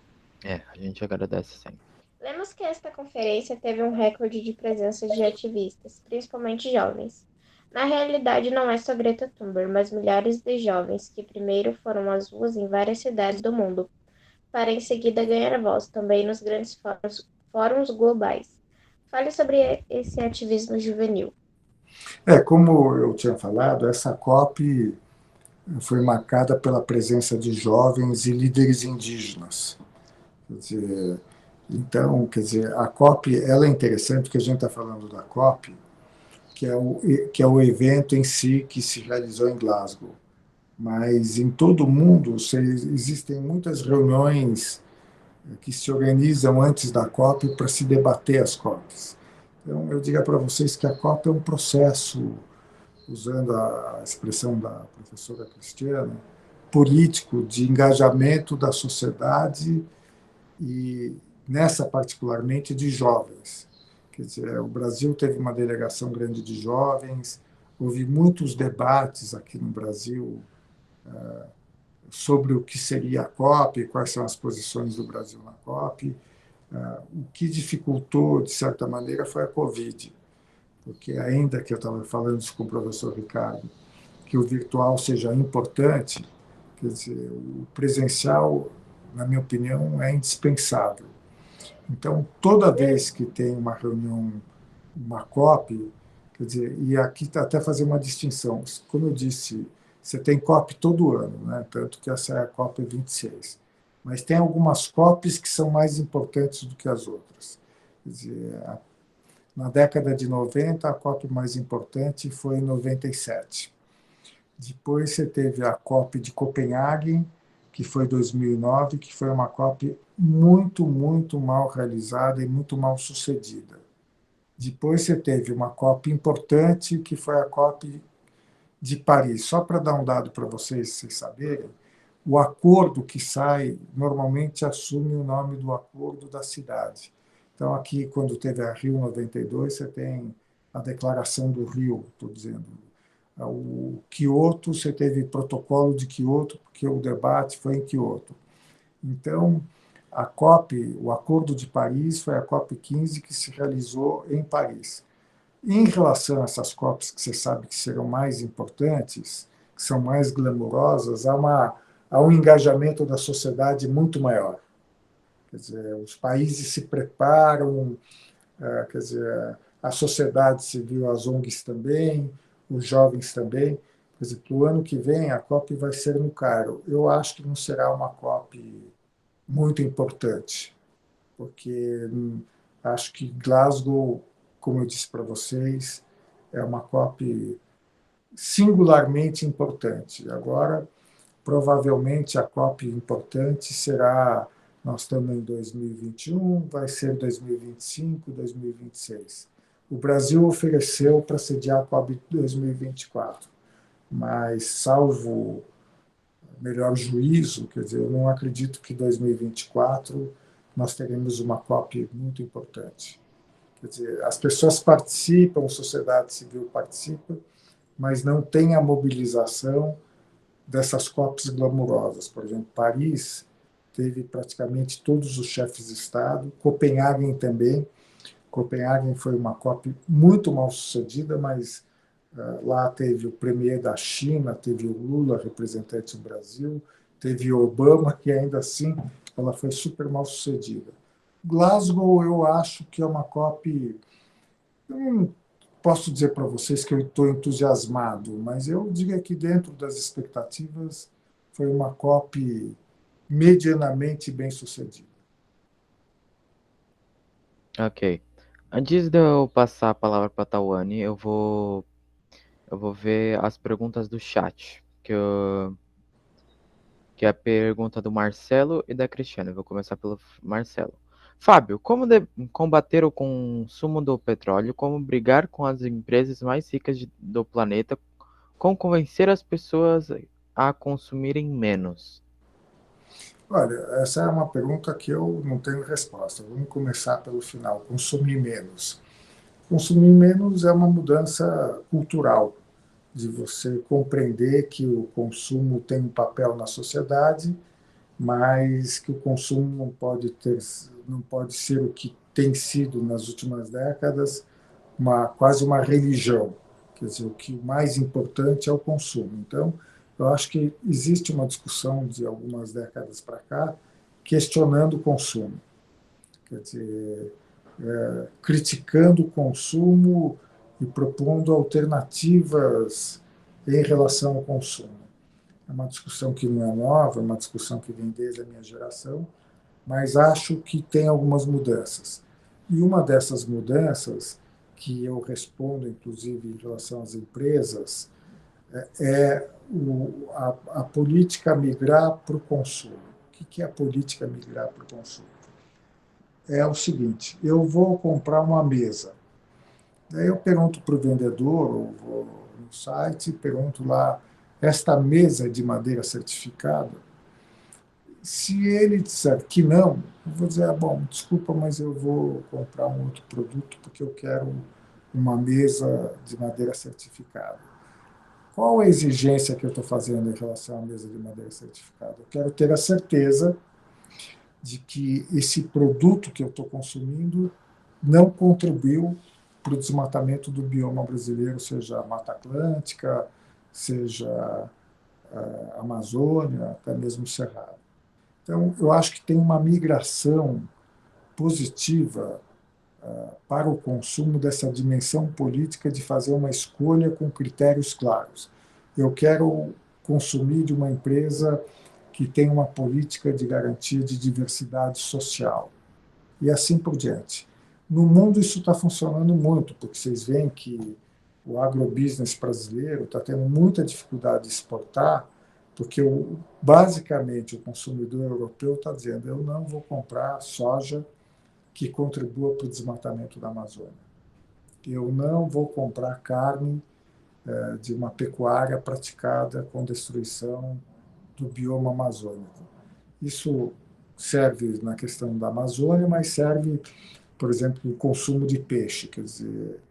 A gente agradece sempre. Lemos que esta conferência teve um recorde de presença de ativistas, principalmente jovens. Na realidade, não é só Greta Thunberg, mas milhares de jovens que primeiro foram às ruas em várias cidades do mundo, para em seguida ganhar voz também nos grandes fóruns globais. Fale sobre esse ativismo juvenil. Como eu tinha falado, essa COP foi marcada pela presença de jovens e líderes indígenas. Então, a COP ela é interessante porque a gente está falando da COP, que é o evento em si que se realizou em Glasgow. Mas em todo o mundo existem muitas reuniões que se organizam antes da COP para se debater as COPs. Então, eu diria para vocês que a COP é um processo, usando a expressão da professora Cristiana, político de engajamento da sociedade e, nessa particularmente, de jovens. Quer dizer, o Brasil teve uma delegação grande de jovens, houve muitos debates aqui no Brasil sobre o que seria a COP, quais são as posições do Brasil na COP. O que dificultou, de certa maneira, foi a Covid, porque ainda que eu estava falando isso com o professor Ricardo, que o virtual seja importante, quer dizer, o presencial, na minha opinião, é indispensável. Então, toda vez que tem uma reunião, uma COP, quer dizer, e aqui até fazer uma distinção, como eu disse, você tem COP todo ano, né? Tanto que essa é a COP 26. Mas tem algumas COPs que são mais importantes do que as outras. Quer dizer, na década de 90, a COP mais importante foi em 97. Depois você teve a COP de Copenhague, que foi em 2009, que foi uma COP muito, muito mal realizada e muito mal sucedida. Depois você teve uma COP importante, que foi a COP de Paris. Só para dar um dado para vocês saberem, o acordo que sai normalmente assume o nome do acordo da cidade. Então, aqui, quando teve a Rio 92, você tem a Declaração do Rio, estou dizendo. O Kyoto, você teve protocolo de Kyoto, porque o debate foi em Kyoto. Então, a COP, o Acordo de Paris, foi a COP 15 que se realizou em Paris. Em relação a essas COPs que você sabe que serão mais importantes, que são mais glamourosas, há um engajamento da sociedade muito maior. Quer dizer, os países se preparam, quer dizer, a sociedade civil, as ONGs também, os jovens também. Por exemplo, o ano que vem a COP vai ser no Cairo. Eu acho que não será uma COP muito importante, porque acho que Glasgow, como eu disse para vocês, é uma COP singularmente importante. Agora, provavelmente, a COP importante será, nós estamos em 2021, vai ser 2025, 2026. O Brasil ofereceu para sediar a COP 2024, mas, salvo melhor juízo, quer dizer, eu não acredito que em 2024 nós teremos uma COP muito importante. Quer dizer, as pessoas participam, a sociedade civil participa, mas não tem a mobilização dessas COPs glamourosas. Por exemplo, Paris teve praticamente todos os chefes de Estado, Copenhague também. Copenhague foi uma COP muito mal sucedida, mas lá teve o premier da China, teve o Lula, representante do Brasil, teve o Obama, que ainda assim ela foi super mal sucedida. Glasgow, eu acho que é uma COP. Eu não posso dizer para vocês que eu estou entusiasmado, mas eu diria que dentro das expectativas foi uma COP medianamente bem sucedida. Ok. Antes de eu passar a palavra para a Tawane, eu vou ver as perguntas do chat, que é a pergunta do Marcelo e da Cristiane. Eu vou começar pelo Marcelo. Fábio, como combater o consumo do petróleo? Como brigar com as empresas mais ricas do planeta? Como convencer as pessoas a consumirem menos? Olha, essa é uma pergunta que eu não tenho resposta. Vamos começar pelo final. Consumir menos. Consumir menos é uma mudança cultural, de você compreender que o consumo tem um papel na sociedade, mas que o consumo não pode ser o que tem sido nas últimas décadas, quase uma religião. Quer dizer, o que o mais importante é o consumo. Então, eu acho que existe uma discussão de algumas décadas para cá questionando o consumo. Quer dizer, criticando o consumo e propondo alternativas em relação ao consumo. É uma discussão que não é nova, é uma discussão que vem desde a minha geração, mas acho que tem algumas mudanças. E uma dessas mudanças, que eu respondo, inclusive, em relação às empresas, é a política migrar para o consumo. O que é a política migrar para o consumo? É o seguinte, eu vou comprar uma mesa. Daí eu pergunto para o vendedor, ou vou no site, pergunto lá, esta mesa é de madeira certificada? Se ele disser que não, eu vou dizer, bom, desculpa, mas eu vou comprar um outro produto porque eu quero uma mesa de madeira certificada. Qual a exigência que eu estou fazendo em relação à mesa de madeira certificada? Eu quero ter a certeza de que esse produto que eu estou consumindo não contribuiu para o desmatamento do bioma brasileiro, seja a Mata Atlântica, seja a Amazônia, até mesmo o Cerrado. Então, eu acho que tem uma migração positiva para o consumo dessa dimensão política de fazer uma escolha com critérios claros. Eu quero consumir de uma empresa que tem uma política de garantia de diversidade social, e assim por diante. No mundo isso está funcionando muito, porque vocês veem que o agrobusiness brasileiro está tendo muita dificuldade de exportar, porque basicamente o consumidor europeu está dizendo, eu não vou comprar soja que contribua para o desmatamento da Amazônia. Eu não vou comprar carne de uma pecuária praticada com destruição do bioma amazônico. Isso serve na questão da Amazônia, mas serve, por exemplo, no consumo de peixe. Quer dizer,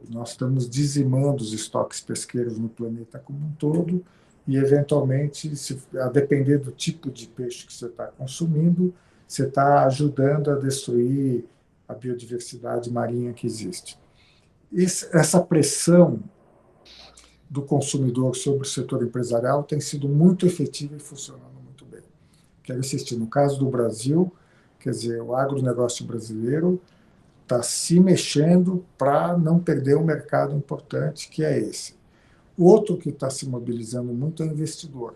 nós estamos dizimando os estoques pesqueiros no planeta como um todo e, eventualmente, a depender do tipo de peixe que você está consumindo, você está ajudando a destruir a biodiversidade marinha que existe. Essa pressão do consumidor sobre o setor empresarial tem sido muito efetiva e funcionando muito bem. Quero insistir, no caso do Brasil, quer dizer, o agronegócio brasileiro está se mexendo para não perder um mercado importante, que é esse. Outro que está se mobilizando muito é o investidor.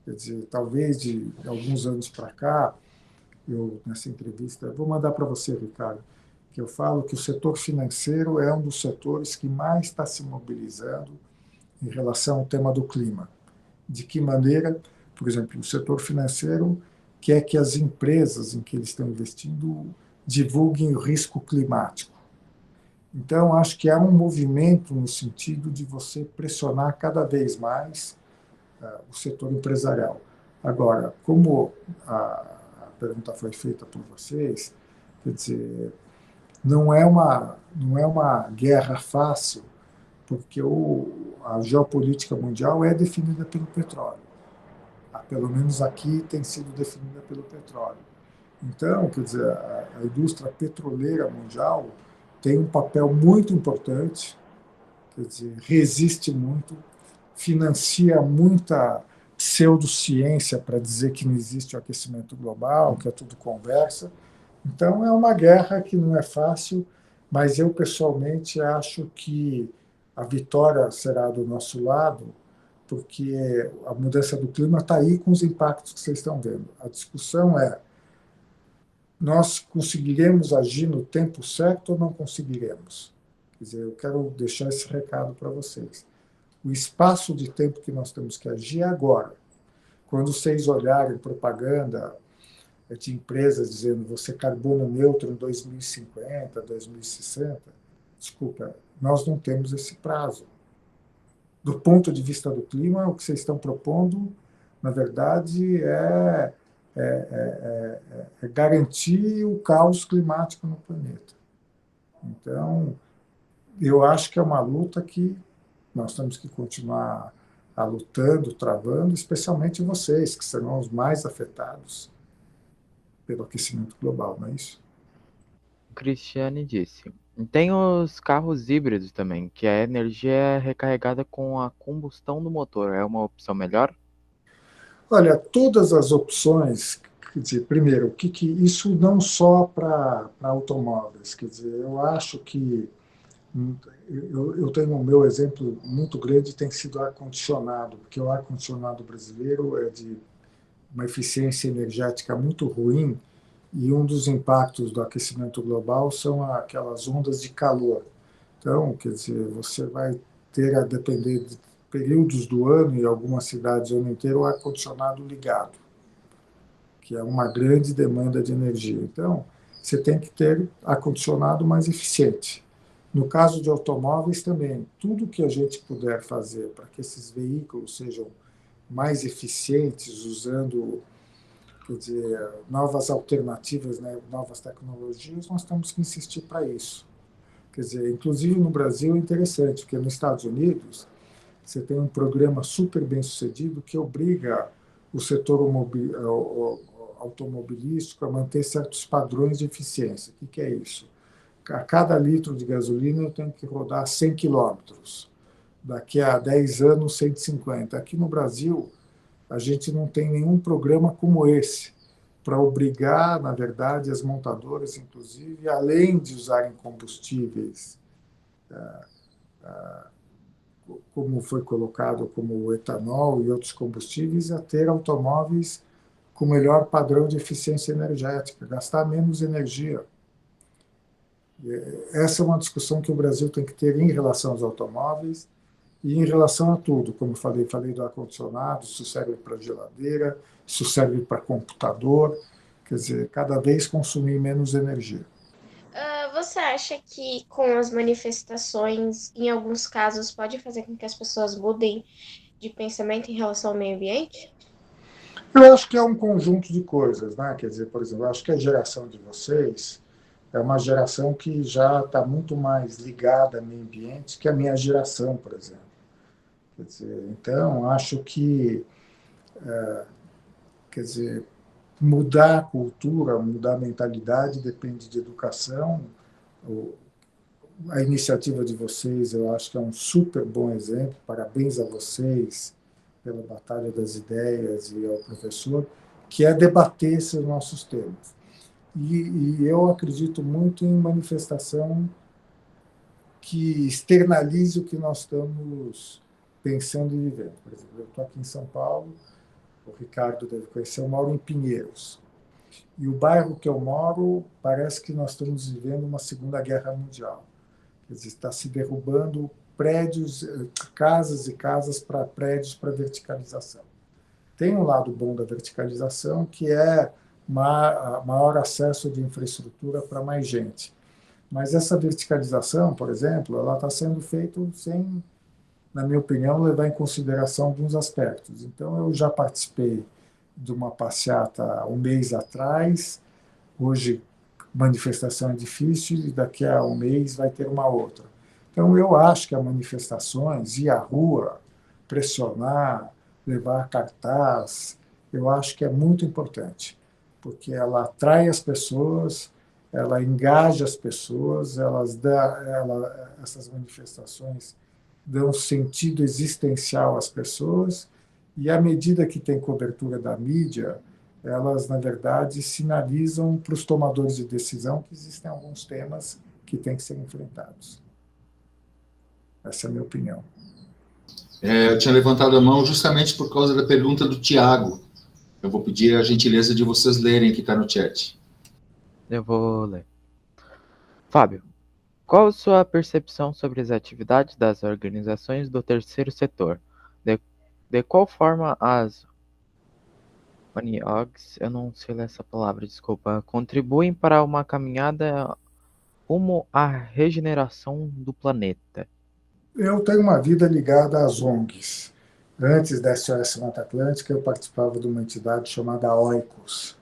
Quer dizer, talvez de alguns anos para cá, nessa entrevista, vou mandar para você, Ricardo, que eu falo que o setor financeiro é um dos setores que mais está se mobilizando em relação ao tema do clima. De que maneira, por exemplo, o setor financeiro quer que as empresas em que eles estão investindo divulguem o risco climático. Então, acho que há um movimento no sentido de você pressionar cada vez mais o setor empresarial. Agora, como a pergunta foi feita por vocês, quer dizer, não é uma guerra fácil, porque a geopolítica mundial é definida pelo petróleo. Pelo menos aqui tem sido definida pelo petróleo. Então, quer dizer, a indústria petroleira mundial tem um papel muito importante, quer dizer, resiste muito, financia muita pseudociência para dizer que não existe o aquecimento global, que é tudo conversa. Então, é uma guerra que não é fácil, mas eu, pessoalmente, acho que a vitória será do nosso lado, porque a mudança do clima está aí com os impactos que vocês estão vendo. A discussão é: nós conseguiremos agir no tempo certo ou não conseguiremos? Quer dizer, eu quero deixar esse recado para vocês. O espaço de tempo que nós temos que agir é agora. Quando vocês olharem propaganda de empresas dizendo você carbono neutro em 2050, 2060, desculpa, nós não temos esse prazo. Do ponto de vista do clima, o que vocês estão propondo, na verdade, é garantir o caos climático no planeta. Então, eu acho que é uma luta que nós temos que continuar lutando, travando, especialmente vocês, que serão os mais afetados pelo aquecimento global, não é isso? O Cristiane disse. Tem os carros híbridos também, que a energia é recarregada com a combustão do motor. É uma opção melhor? Olha, todas as opções, quer dizer, primeiro, isso não só para automóveis, quer dizer, eu acho que eu tenho o meu exemplo muito grande, tem sido o ar-condicionado, porque o ar-condicionado brasileiro é de uma eficiência energética muito ruim, e um dos impactos do aquecimento global são aquelas ondas de calor. Então, quer dizer, você vai ter a depender de períodos do ano, em algumas cidades o ano inteiro, o ar-condicionado ligado, que é uma grande demanda de energia. Então, você tem que ter ar-condicionado mais eficiente. No caso de automóveis também, tudo que a gente puder fazer para que esses veículos sejam mais eficientes, usando, quer dizer, novas alternativas, né, novas tecnologias, nós temos que insistir para isso. Quer dizer, inclusive no Brasil é interessante, porque nos Estados Unidos você tem um programa super bem sucedido que obriga o setor automobilístico a manter certos padrões de eficiência. O que é isso? A cada litro de gasolina eu tenho que rodar 100 quilômetros. Daqui a 10 anos, 150. Aqui no Brasil, a gente não tem nenhum programa como esse, para obrigar, na verdade, as montadoras, inclusive, além de usarem combustíveis, como foi colocado, como o etanol e outros combustíveis, a ter automóveis com melhor padrão de eficiência energética, gastar menos energia. Essa é uma discussão que o Brasil tem que ter em relação aos automóveis e em relação a tudo. Como eu falei do ar-condicionado, isso serve para geladeira, isso serve para computador, quer dizer, cada vez consumir menos energia. Você acha que com as manifestações, em alguns casos, pode fazer com que as pessoas mudem de pensamento em relação ao meio ambiente? Eu acho que é um conjunto de coisas, né? Quer dizer, por exemplo, eu acho que a geração de vocês é uma geração que já está muito mais ligada ao meio ambiente que a minha geração, por exemplo. Quer dizer, então, acho que, quer dizer, mudar a cultura, mudar a mentalidade depende de educação. A iniciativa de vocês, eu acho que é um super bom exemplo. Parabéns a vocês pela Batalha das Ideias e ao professor, que é debater esses nossos temas. E eu acredito muito em manifestação que externalize o que nós estamos pensando e vivendo. Por exemplo, eu estou aqui em São Paulo, o Ricardo deve conhecer, eu moro em Pinheiros. E o bairro que eu moro, parece que nós estamos vivendo uma Segunda Guerra Mundial. Quer dizer, está se derrubando prédios, casas e casas para prédios para verticalização. Tem um lado bom da verticalização, que é maior acesso de infraestrutura para mais gente. Mas essa verticalização, por exemplo, ela está sendo feita sem, na minha opinião, levar em consideração alguns aspectos. Então, eu já participei de uma passeata um mês atrás, hoje manifestação é difícil e daqui a um mês vai ter uma outra. Então, eu acho que as manifestações, ir à rua, pressionar, levar cartaz, eu acho que é muito importante, porque ela atrai as pessoas, ela engaja as pessoas, essas manifestações dão sentido existencial às pessoas, e à medida que tem cobertura da mídia, elas, na verdade, sinalizam para os tomadores de decisão que existem alguns temas que têm que ser enfrentados. Essa é a minha opinião. Eu tinha levantado a mão justamente por causa da pergunta do Tiago. Eu vou pedir a gentileza de vocês lerem que está no chat. Eu vou ler. Fábio, qual a sua percepção sobre as atividades das organizações do terceiro setor? De qual forma as ONIOGs, eu não sei ler essa palavra, desculpa, contribuem para uma caminhada rumo à regeneração do planeta? Eu tenho uma vida ligada às ONGs. Antes da SOS Mata Atlântica, eu participava de uma entidade chamada Oikos,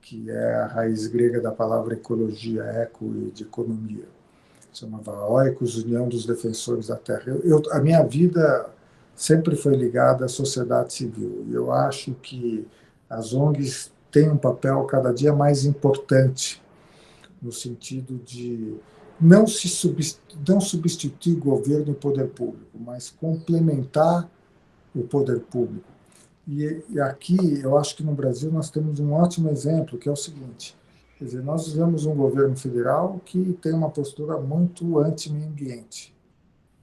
que é a raiz grega da palavra ecologia, eco e de economia. Chamava Oikos, União dos Defensores da Terra. A minha vida sempre foi ligada à sociedade civil. E eu acho que as ONGs têm um papel cada dia mais importante, no sentido de não substituir governo e poder público, mas complementar o poder público. E aqui, eu acho que no Brasil nós temos um ótimo exemplo, que é o seguinte: quer dizer, nós vivemos um governo federal que tem uma postura muito anti-meio ambiente.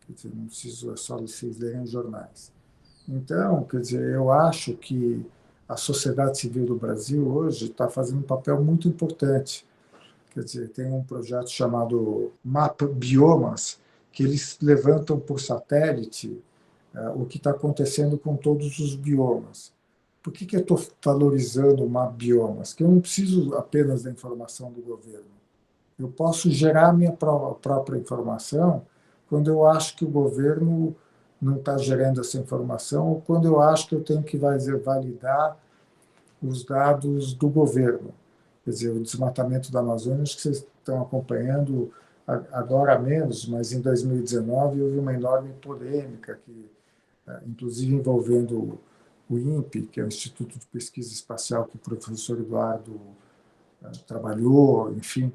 Quer dizer, não preciso, é só vocês lerem os jornais. Então, quer dizer, eu acho que a sociedade civil do Brasil hoje está fazendo um papel muito importante. Quer dizer, tem um projeto chamado Mapa Biomas, que eles levantam por satélite o que está acontecendo com todos os biomas. Por que eu estou valorizando o Mapa Biomas? Porque eu não preciso apenas da informação do governo. Eu posso gerar minha própria informação quando eu acho que o governo não está gerando essa informação, ou quando eu acho que eu tenho que validar os dados do governo. Quer dizer, o desmatamento da Amazônia, acho que vocês estão acompanhando agora menos, mas em 2019 houve uma enorme polêmica, inclusive envolvendo o INPE, que é o Instituto de Pesquisa Espacial que o professor Eduardo trabalhou, enfim.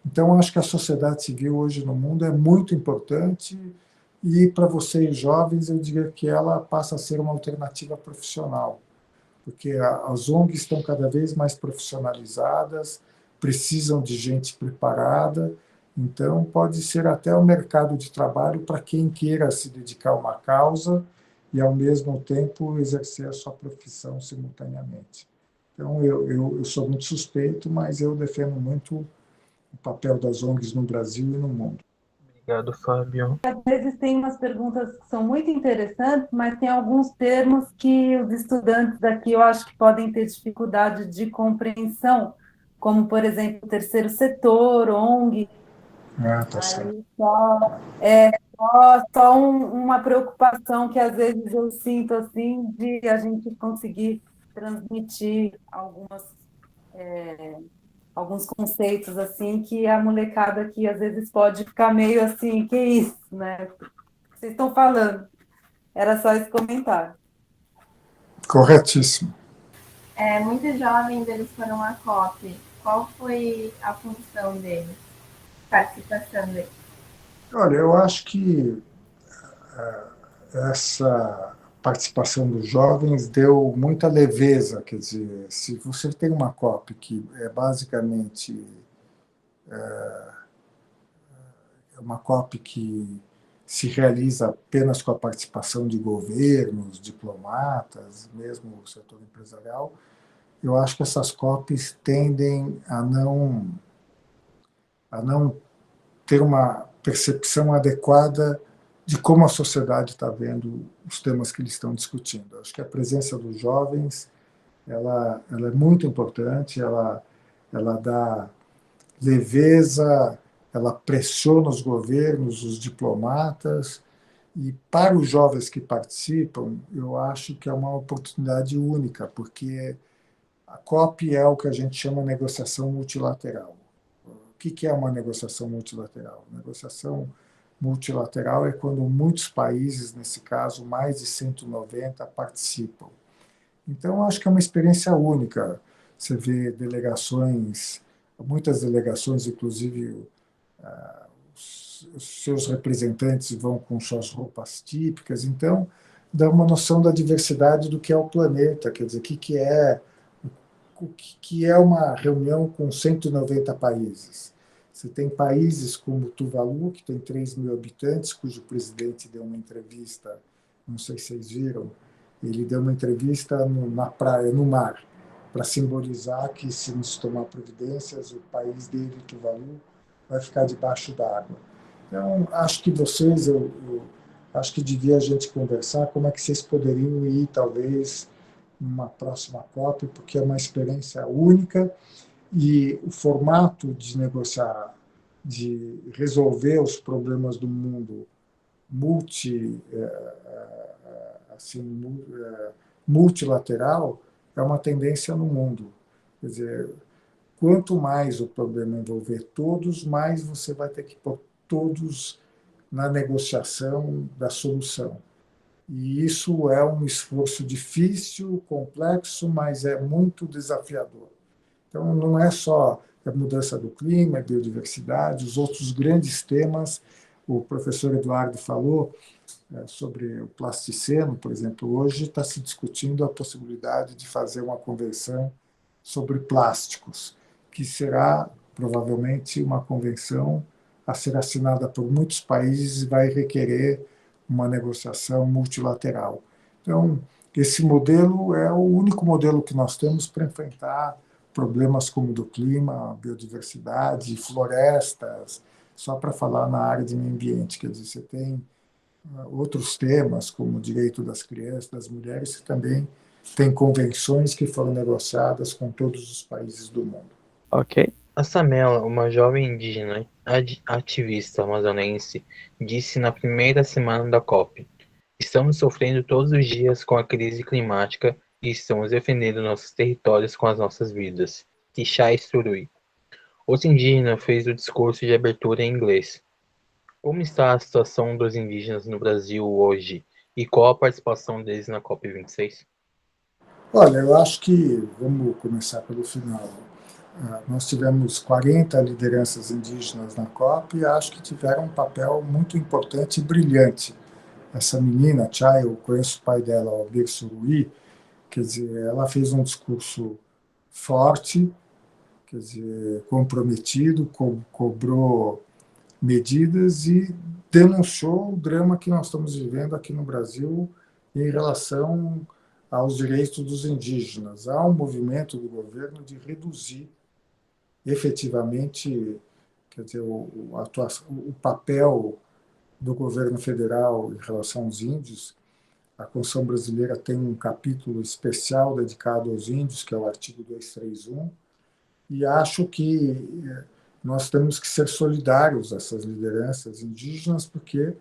Então, acho que a sociedade civil hoje no mundo é muito importante, e para vocês jovens, eu diria que ela passa a ser uma alternativa profissional, porque as ONGs estão cada vez mais profissionalizadas, precisam de gente preparada, então pode ser até o mercado de trabalho para quem queira se dedicar a uma causa e, ao mesmo tempo, exercer a sua profissão simultaneamente. Então, eu sou muito suspeito, mas eu defendo muito o papel das ONGs no Brasil e no mundo. Obrigado, Fábio. Às vezes tem umas perguntas que são muito interessantes, mas tem alguns termos que os estudantes daqui eu acho que podem ter dificuldade de compreensão, como, por exemplo, o terceiro setor, ONG. Tá certo. Só uma preocupação que às vezes eu sinto assim, de a gente conseguir transmitir alguns conceitos assim, que a molecada aqui às vezes pode ficar meio assim, que isso, né? O que vocês estão falando? Era só esse comentário. Corretíssimo. Muitos jovens, eles foram à COP. Qual foi a função deles? Participação deles? Olha, eu acho que essa participação dos jovens deu muita leveza. Quer dizer, se você tem uma COP que é basicamente uma COP que se realiza apenas com a participação de governos, diplomatas, mesmo o setor empresarial, eu acho que essas COPs tendem a não ter uma percepção adequada de como a sociedade está vendo os temas que eles estão discutindo. Acho que a presença dos jovens ela é muito importante, ela dá leveza, ela pressiona os governos, os diplomatas, e para os jovens que participam, eu acho que é uma oportunidade única, porque a COP é o que a gente chama de negociação multilateral. que é uma negociação multilateral? Negociação multilateral é quando muitos países, nesse caso, mais de 190, participam. Então, acho que é uma experiência única. Você vê delegações, muitas delegações, inclusive, os seus representantes vão com suas roupas típicas, então dá uma noção da diversidade do que é o planeta, quer dizer, o que é uma reunião com 190 países. Você tem países como Tuvalu, que tem 3 mil habitantes, cujo presidente deu uma entrevista, não sei se vocês viram, ele deu uma entrevista na praia, no mar, para simbolizar que, se não se tomar providências, o país dele, Tuvalu, vai ficar debaixo d'água. Então, acho que eu acho que devia a gente conversar como é que vocês poderiam ir, talvez, numa próxima COP, porque é uma experiência única e o formato de negociar, de resolver os problemas do mundo multilateral é uma tendência no mundo. Quer dizer, quanto mais o problema envolver todos, mais você vai ter que pôr todos na negociação da solução. E isso é um esforço difícil, complexo, mas é muito desafiador. Então, não é só a mudança do clima, a biodiversidade, os outros grandes temas. O professor Eduardo falou sobre o plasticeno, por exemplo. Hoje está se discutindo a possibilidade de fazer uma convenção sobre plásticos, que será provavelmente uma convenção a ser assinada por muitos países e vai requerer uma negociação multilateral. Então, esse modelo é o único modelo que nós temos para enfrentar problemas como o do clima, biodiversidade, florestas, só para falar na área de meio ambiente. Quer dizer, você tem outros temas, como o direito das crianças, das mulheres, que também tem convenções que foram negociadas com todos os países do mundo. Ok. A Samela, uma jovem indígena ativista amazonense, disse na primeira semana da COP: estamos sofrendo todos os dias com a crise climática e estamos defendendo nossos territórios com as nossas vidas. Tixai Surui. Outro indígena fez o discurso de abertura em inglês. Como está a situação dos indígenas no Brasil hoje e qual a participação deles na COP26? Olha, eu acho que, vamos começar pelo final. Nós tivemos 40 lideranças indígenas na COP e acho que tiveram um papel muito importante e brilhante. Essa menina, Chay, eu conheço o pai dela, Albir Surui, quer dizer, ela fez um discurso forte, quer dizer, comprometido, cobrou medidas e denunciou o drama que nós estamos vivendo aqui no Brasil em relação aos direitos dos indígenas. Há um movimento do governo de reduzir efetivamente, quer dizer, o papel do governo federal em relação aos índios. A Constituição brasileira tem um capítulo especial dedicado aos índios, que é o artigo 231, e acho que nós temos que ser solidários a essas lideranças indígenas, porque,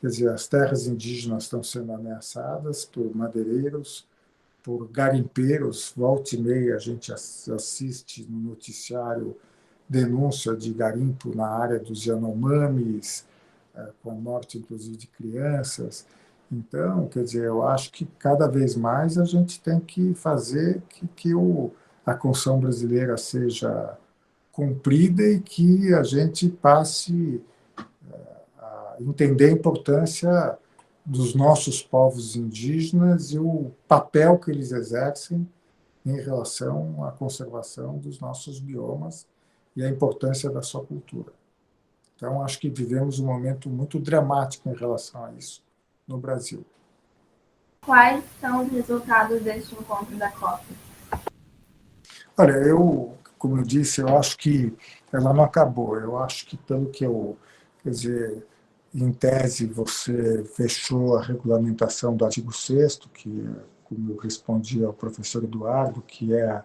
quer dizer, as terras indígenas estão sendo ameaçadas por madeireiros, por garimpeiros. Volta e meia a gente assiste no noticiário denúncia de garimpo na área dos Yanomamis, com a morte, inclusive, de crianças. Então, quer dizer, eu acho que cada vez mais a gente tem que fazer que a Constituição brasileira seja cumprida e que a gente passe a entender a importância dos nossos povos indígenas e o papel que eles exercem em relação à conservação dos nossos biomas e a importância da sua cultura. Então, acho que vivemos um momento muito dramático em relação a isso no Brasil. Quais são os resultados deste encontro da COP? Olha, como eu disse, eu acho que ela não acabou. Eu acho que, pelo que quer dizer, em tese, você fechou a regulamentação do artigo 6º, que, como eu respondi ao professor Eduardo, que é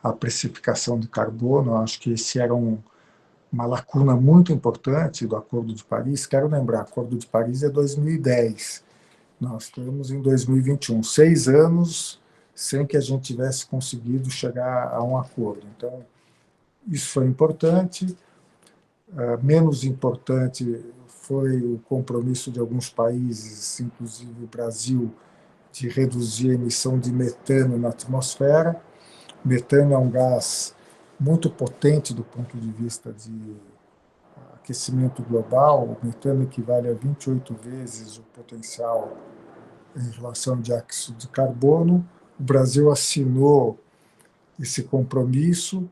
a precificação de carbono. Eu acho que esse era uma lacuna muito importante do Acordo de Paris. Quero lembrar, o Acordo de Paris é 2010. Nós estamos em 2021, 6 anos sem que a gente tivesse conseguido chegar a um acordo. Então, isso foi importante. Menos importante foi o compromisso de alguns países, inclusive o Brasil, de reduzir a emissão de metano na atmosfera. Metano é um gás muito potente do ponto de vista de aquecimento global. O metano equivale a 28 vezes o potencial em relação ao dióxido de carbono. O Brasil assinou esse compromisso,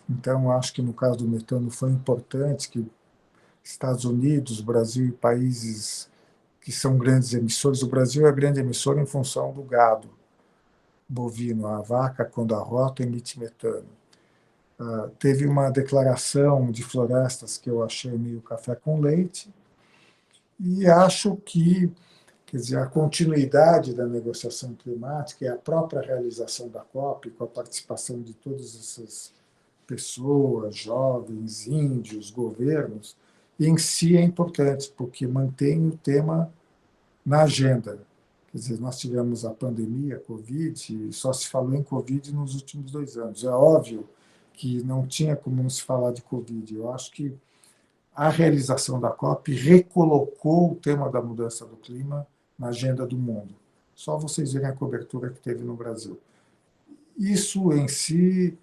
então acho que no caso do metano foi importante que Estados Unidos, Brasil e países que são grandes emissores. O Brasil é grande emissor em função do gado bovino. A vaca, quando arrota, emite metano. Teve uma declaração de florestas que eu achei meio café com leite, e acho que, quer dizer, a continuidade da negociação climática e a própria realização da COP, com a participação de todas essas pessoas, jovens, índios, governos, em si é importante, porque mantém o tema na agenda. Quer dizer, nós tivemos a pandemia, a Covid, e só se falou em Covid nos últimos 2 anos. É óbvio que não tinha como não se falar de Covid. Eu acho que a realização da COP recolocou o tema da mudança do clima na agenda do mundo. Só vocês verem a cobertura que teve no Brasil. Isso em si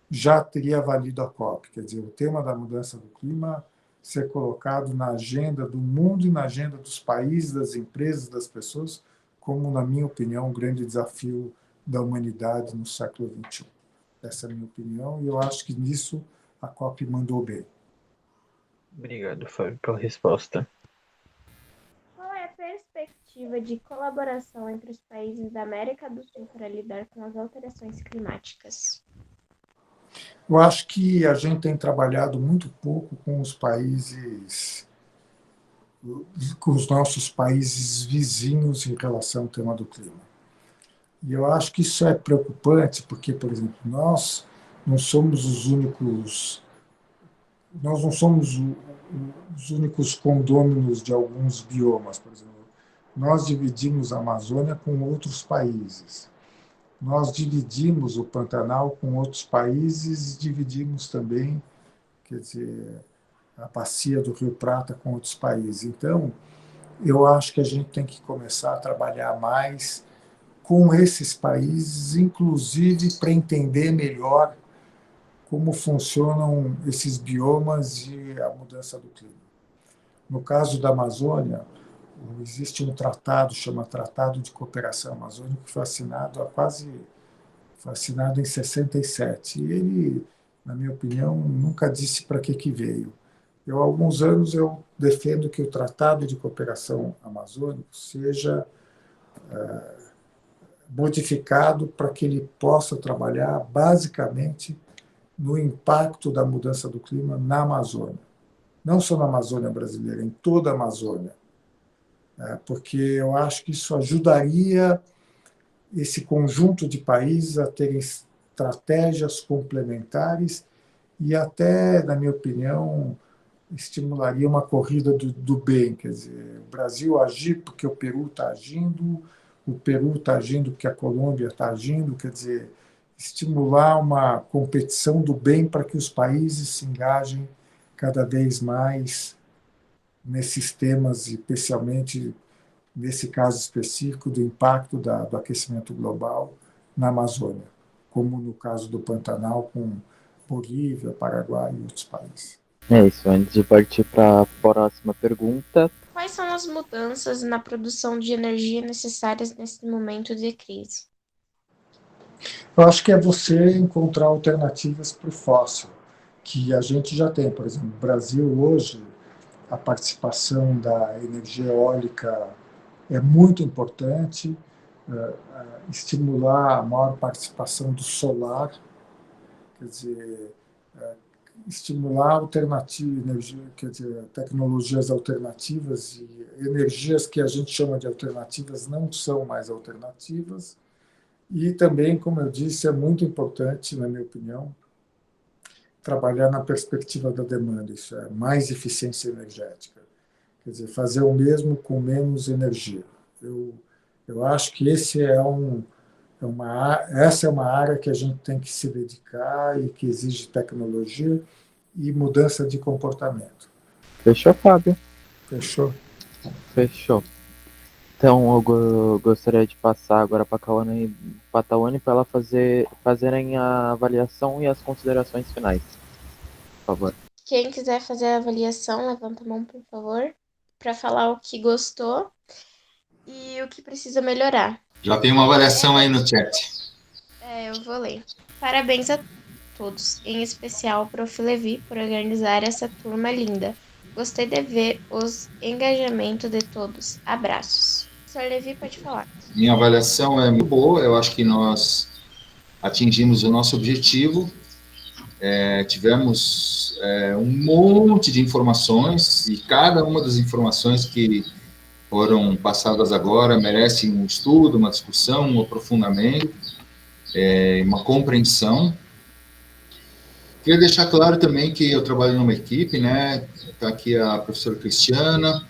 já teria valido a COP, quer dizer, o tema da mudança do clima ser colocado na agenda do mundo e na agenda dos países, das empresas, das pessoas, como, na minha opinião, um grande desafio da humanidade no século XXI. Essa é a minha opinião, e eu acho que nisso a COP mandou bem. Obrigado, Fábio, pela resposta. Qual é a perspectiva de colaboração entre os países da América do Sul para lidar com as alterações climáticas? Eu acho que a gente tem trabalhado muito pouco com os países, com os nossos países vizinhos em relação ao tema do clima. E eu acho que isso é preocupante, porque, por exemplo, nós não somos os únicos condôminos de alguns biomas, por exemplo. Nós dividimos a Amazônia com outros países. Nós dividimos o Pantanal com outros países, dividimos também, quer dizer, a bacia do Rio Prata com outros países. Então, eu acho que a gente tem que começar a trabalhar mais com esses países, inclusive para entender melhor como funcionam esses biomas e a mudança do clima. No caso da Amazônia, existe um tratado, chama Tratado de Cooperação Amazônica, que foi assinado em 67. E ele, na minha opinião, nunca disse para que veio. Há alguns anos eu defendo que o Tratado de Cooperação Amazônico seja modificado para que ele possa trabalhar basicamente no impacto da mudança do clima na Amazônia. Não só na Amazônia brasileira, em toda a Amazônia. Porque eu acho que isso ajudaria esse conjunto de países a terem estratégias complementares e até, na minha opinião, estimularia uma corrida do bem. Quer dizer, o Brasil agir porque o Peru está agindo, o Peru está agindo porque a Colômbia está agindo, quer dizer, estimular uma competição do bem para que os países se engajem cada vez mais nesses temas, especialmente nesse caso específico do impacto do aquecimento global na Amazônia, como no caso do Pantanal com Bolívia, Paraguai e outros países. É isso, antes de partir para a próxima pergunta. Quais são as mudanças na produção de energia necessárias nesse momento de crise? Eu acho que é você encontrar alternativas para o fóssil, que a gente já tem. Por exemplo, no Brasil hoje, a participação da energia eólica é muito importante, estimular a maior participação do solar, quer dizer, estimular alternativas, quer dizer, tecnologias alternativas e energias que a gente chama de alternativas não são mais alternativas. E também, como eu disse, é muito importante, na minha opinião, trabalhar na perspectiva da demanda, isso é, mais eficiência energética. Quer dizer, fazer o mesmo com menos energia. Eu acho que essa é uma área que a gente tem que se dedicar e que exige tecnologia e mudança de comportamento. Fechou, Fábio? Fechou? Fechou. Então, eu gostaria de passar agora para a Tawane para ela fazerem a avaliação e as considerações finais. Por favor. Quem quiser fazer a avaliação, levanta a mão, por favor, para falar o que gostou e o que precisa melhorar. Já tem uma avaliação aí no chat. Eu vou ler. Parabéns a todos, em especial ao Prof. Levi, por organizar essa turma linda. Gostei de ver os engajamentos de todos. Abraços. Sr. Levi, pode falar. Minha avaliação é muito boa, eu acho que nós atingimos o nosso objetivo. Tivemos um monte de informações, e cada uma das informações que foram passadas agora merece um estudo, uma discussão, um aprofundamento, uma compreensão. Queria deixar claro também que eu trabalho numa equipe, né? Está aqui a professora Cristiana,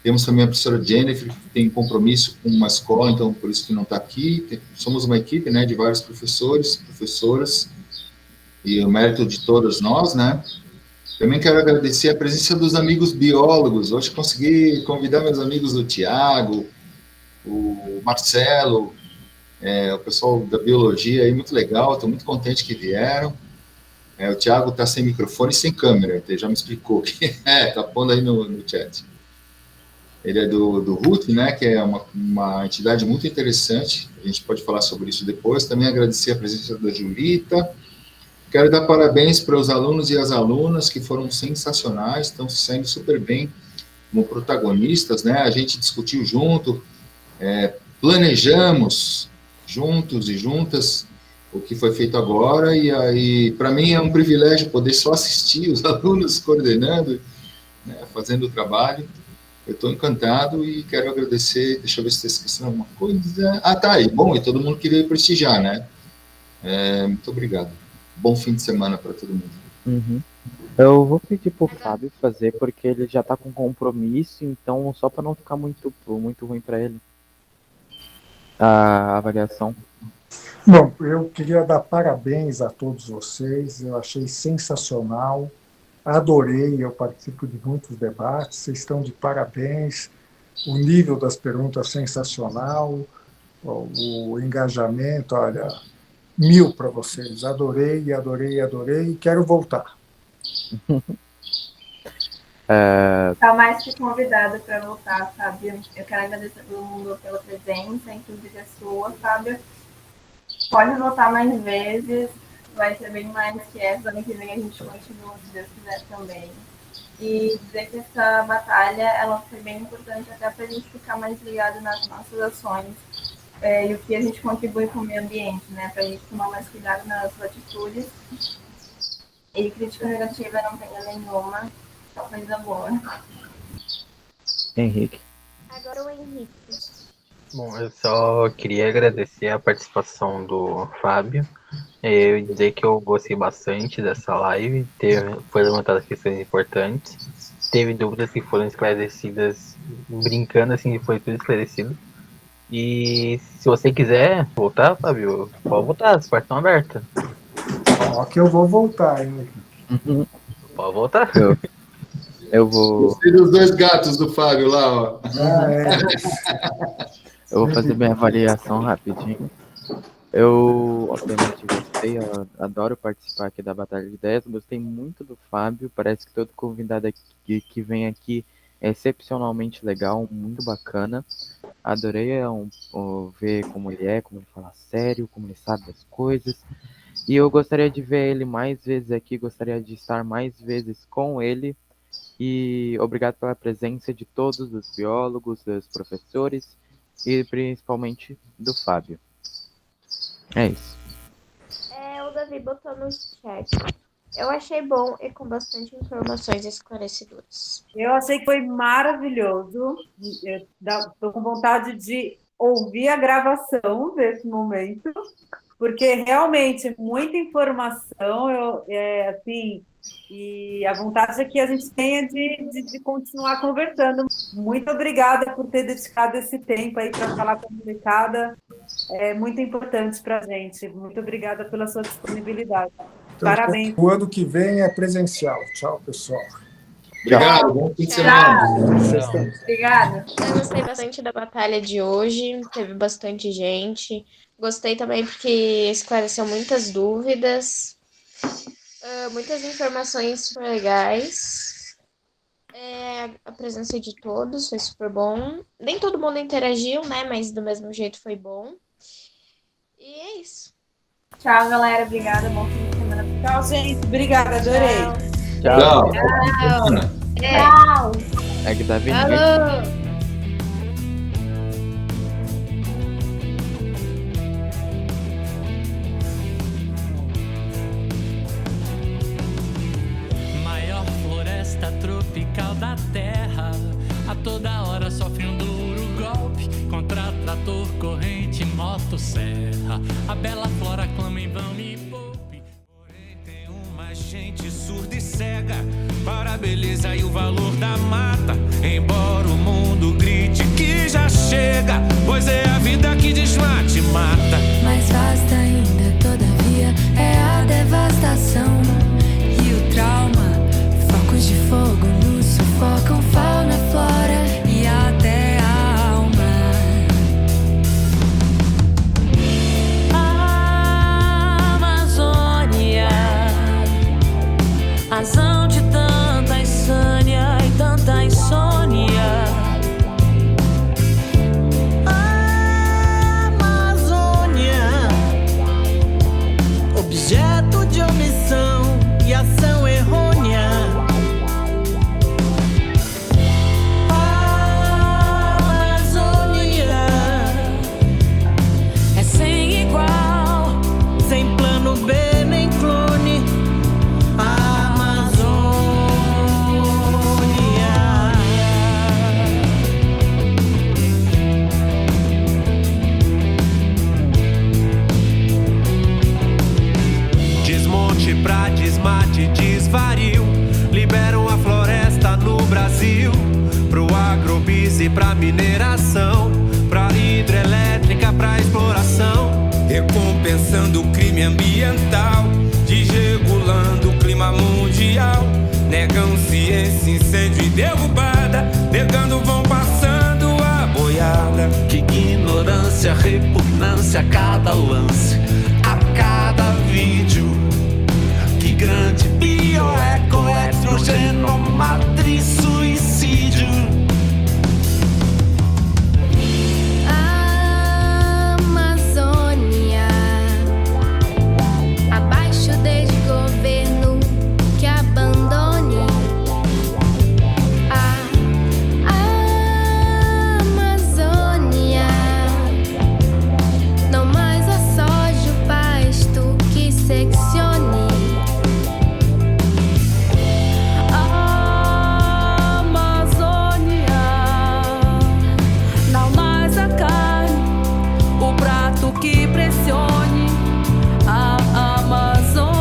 temos também a professora Jennifer, que tem compromisso com uma escola, então por isso que não está aqui. Somos uma equipe, né, de vários professores, professoras, e o mérito de todos nós, né? Também quero agradecer a presença dos amigos biólogos. Hoje consegui convidar meus amigos o Tiago, o Marcelo, o pessoal da biologia aí, muito legal, estou muito contente que vieram. O Tiago está sem microfone e sem câmera, ele já me explicou que está pondo aí no chat. Ele é do RUT, né, que é uma entidade muito interessante, a gente pode falar sobre isso depois. Também agradecer a presença da Julita. Quero dar parabéns para os alunos e as alunas que foram sensacionais, estão se saindo super bem como protagonistas, né? A gente discutiu junto, planejamos juntos e juntas o que foi feito agora, e aí, para mim, é um privilégio poder só assistir os alunos coordenando, né, fazendo o trabalho. Eu estou encantado e quero agradecer. Deixa eu ver se está esquecendo alguma coisa. Tá aí. Bom, e todo mundo queria prestigiar, né? Muito obrigado. Bom fim de semana para todo mundo. Uhum. Eu vou pedir pro Fábio fazer, porque ele já está com compromisso, então só para não ficar muito ruim para ele. A avaliação. Bom, eu queria dar parabéns a todos vocês, eu achei sensacional, adorei, eu participo de muitos debates, vocês estão de parabéns, o nível das perguntas sensacional, o engajamento, olha, 1000 para vocês, adorei, adorei, adorei, e quero voltar. Está mais que convidado para voltar, Fábio. Eu quero agradecer a todo mundo pela presença, inclusive a sua, Fábio. Pode voltar mais vezes, vai ser bem mais que essa. Ano que vem a gente continua, se Deus quiser, também. E dizer que essa batalha ela foi bem importante até para a gente ficar mais ligado nas nossas ações e o que a gente contribui com o meio ambiente, né? Para a gente tomar mais cuidado nas atitudes. E crítica negativa não tenha nenhuma, só coisa boa. Henrique. Agora o Henrique. Bom, eu só queria agradecer a participação do Fábio. Eu dizer que eu gostei bastante dessa live. Foi levantadas questões importantes. Teve dúvidas que foram esclarecidas, brincando assim, foi tudo esclarecido. E se você quiser voltar, Fábio, pode voltar, as portas estão abertas. Ó, que eu vou voltar, hein? Pode voltar. Eu vou. Gostei dos 2 gatos do Fábio lá, ó. Eu vou fazer minha avaliação rapidinho. Eu, obviamente, gostei, eu adoro participar aqui da Batalha de Ideias, gostei muito do Fábio, parece que todo convidado aqui, que vem aqui é excepcionalmente legal, muito bacana. Adorei ver como ele fala sério, como ele sabe das coisas. E eu gostaria de ver ele mais vezes aqui, gostaria de estar mais vezes com ele. E obrigado pela presença de todos os biólogos, dos professores e principalmente do Fábio. É isso. O Davi botou no chat. Eu achei bom e com bastante informações esclarecedoras. Eu achei que foi maravilhoso. Estou com vontade de ouvir a gravação desse momento, porque realmente muita informação, assim, e a vontade é que a gente tenha de continuar conversando. Muito obrigada por ter dedicado esse tempo aí para falar com a molecada. É muito importante para a gente. Muito obrigada pela sua disponibilidade. Parabéns. O ano que vem é presencial. Tchau, pessoal. Obrigado, bom fim de semana. Obrigada. Eu gostei bastante da batalha de hoje, teve bastante gente. Gostei também porque esclareceu muitas dúvidas, muitas informações super legais. A presença de todos foi super bom. Nem todo mundo interagiu, né? Mas do mesmo jeito foi bom. E é isso. Tchau, galera. Obrigada. Bom fim de semana. Tchau, gente. Obrigada, adorei. Tchau. Tchau. É que tá vindo. Falou! Maior floresta tropical da terra, a toda hora sofre um duro golpe contra trator, corrente, motosserra. A bela flora clama em vão, me poupe. Porém tem uma gente surda e cega para a beleza e o valor da mata. Embora o mundo grite que já chega, pois é a vida que desmate e mata. Mais vasta ainda, todavia, é a devastação e o trauma. Focos de fogo nos sufocam, fauna, flora e até a alma. A Amazônia, razão de tanta insânia e tanta insônia. A Amazônia, objeto de omissão e ação errônea. A Amazônia é sem igual, sem plano B nem clone. A Desmonte pra desmate, desvario, liberam a floresta no Brasil, pro agrobis e pra mineração, pra hidrelétrica, pra exploração, recompensando o crime ambiental, desregulando o clima mundial, negam ciência, incêndio e derrubada, negando vão passando a boiada. Que ignorância, repugnância a cada lance, a cada vídeo. Que grande bioeco, estrogênio, matriz, suicídio. A Amazônia, abaixo desde governo que abandone. A Amazônia, não mais a soja, o pasto que seccione. A Amazônia, não mais a carne, o prato que pressione. A Amazônia.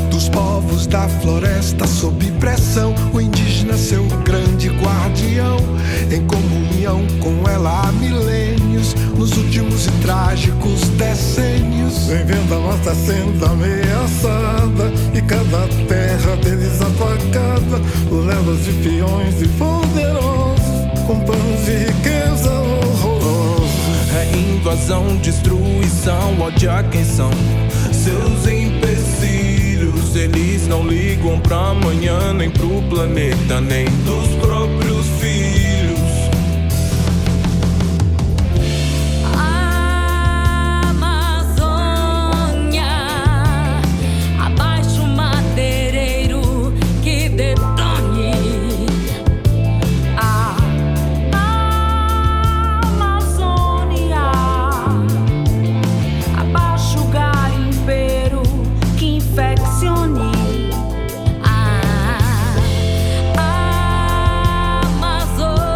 Dos povos da floresta sob pressão, o indígena seu grande guardião, em comunhão com ela há milênios, nos últimos e trágicos decênios. Vem vendo a nossa sendo ameaçada e cada terra deles apagada, levas de peões e poderosos, com planos de riqueza horrorosos. É invasão, destruição, ódio a quem são seus empecilhos. Eles não ligam pra amanhã, nem pro planeta, nem dos próprios filhos. A Amazônia, abaixo o madeireiro que detone. A Amazônia, abaixo o garimpeiro que infeccione. A Amazônia.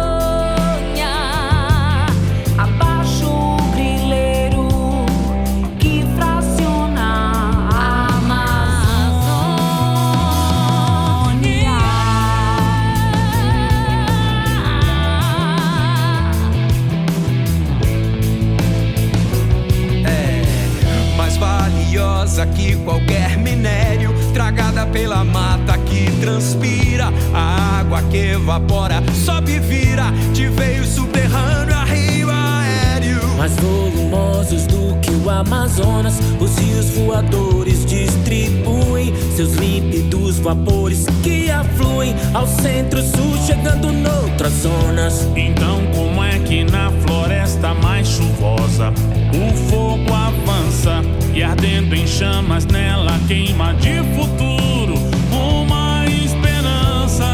tragada pela mata que transpira, a água que evapora, sobe e vira de veio subterrâneo a rio aéreo. Mais volumosos do que o Amazonas, os rios voadores distribuem seus límpidos vapores que afluem ao centro-sul, chegando noutras zonas. Então como é que na floresta mais chuvosa o fogo avança e ardendo em chamas nela queima de futuro uma esperança?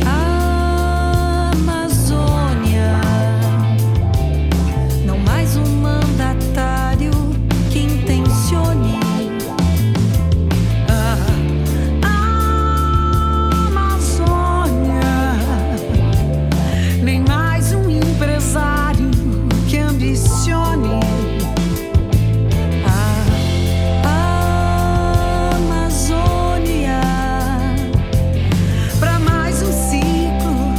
A Amazônia, não mais um mandatário que intencione. A Amazônia, nem mais um empresário que ambicione. A Amazônia, pra mais um ciclo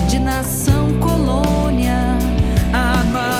de nação colônia. A Amazônia.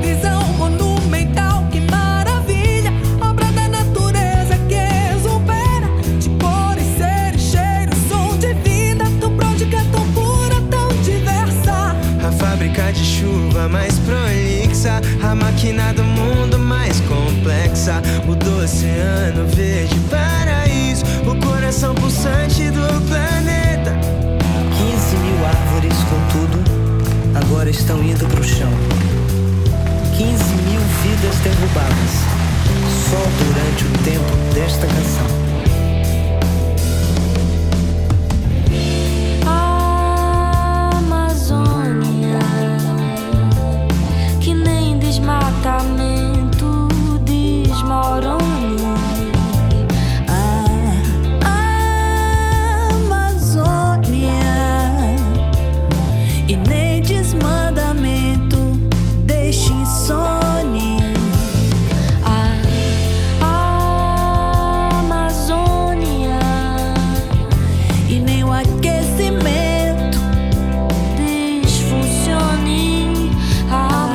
Visão monumental, que maravilha, obra da natureza que exubera, de cores, seres, cheiros, som de vida, tão pródiga, tão pura, tão diversa. A fábrica de chuva mais prolixa, a máquina do mundo mais complexa, o do oceano verde paraíso, o coração pulsante do planeta. 15.000 árvores, contudo, agora estão indo pro chão. 15.000 vidas derrubadas, só durante o tempo desta canção. A Amazônia, que nem desmatamento desmorone. A Amazônia, e nem desmandamento deixe insone. A Amazônia, e nem o aquecimento desfuncione. A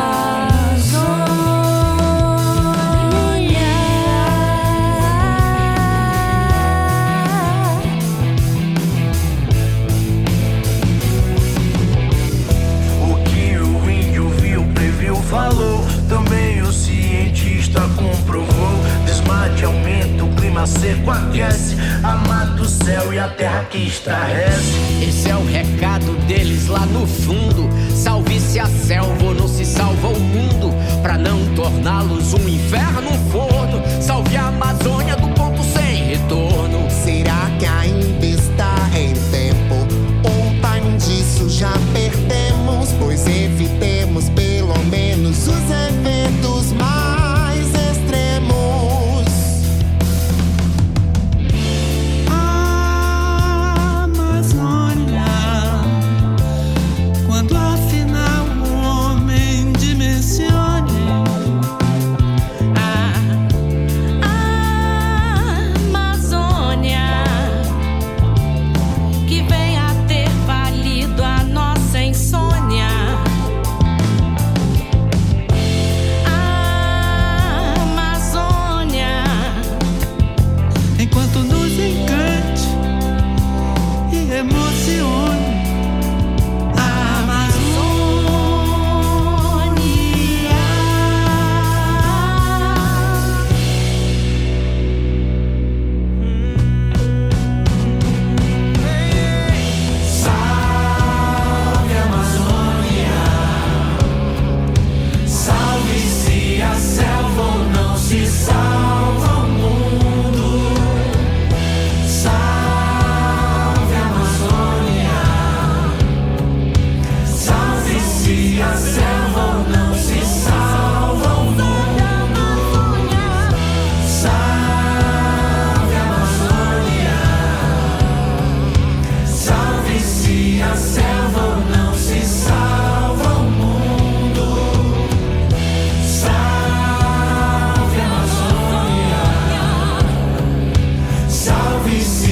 O que o índio viu, previu, falou, também o cientista comprovou. Desmate aumenta, o clima seco aquece, a mata, o céu e a terra que estarrece. Esse é o recado deles lá no fundo. Salve-se a selva ou não se salva o mundo, pra não torná-los um inferno, um forno. Salve a Amazônia do ponto sem retorno. Será que ainda está em tempo? Ou time disso já perdemos? Pois evitemos pelo menos os eventos mais extremos. A Amazônia, quando afinal o homem dimensione. A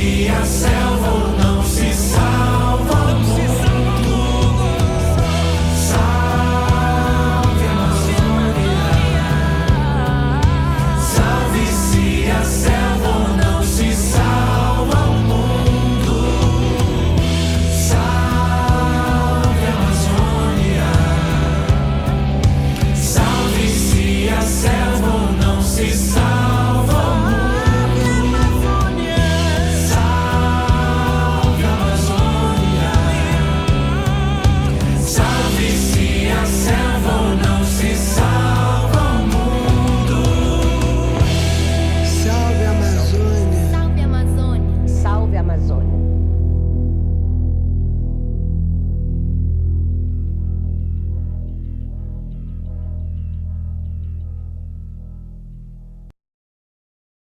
se a selva ou não.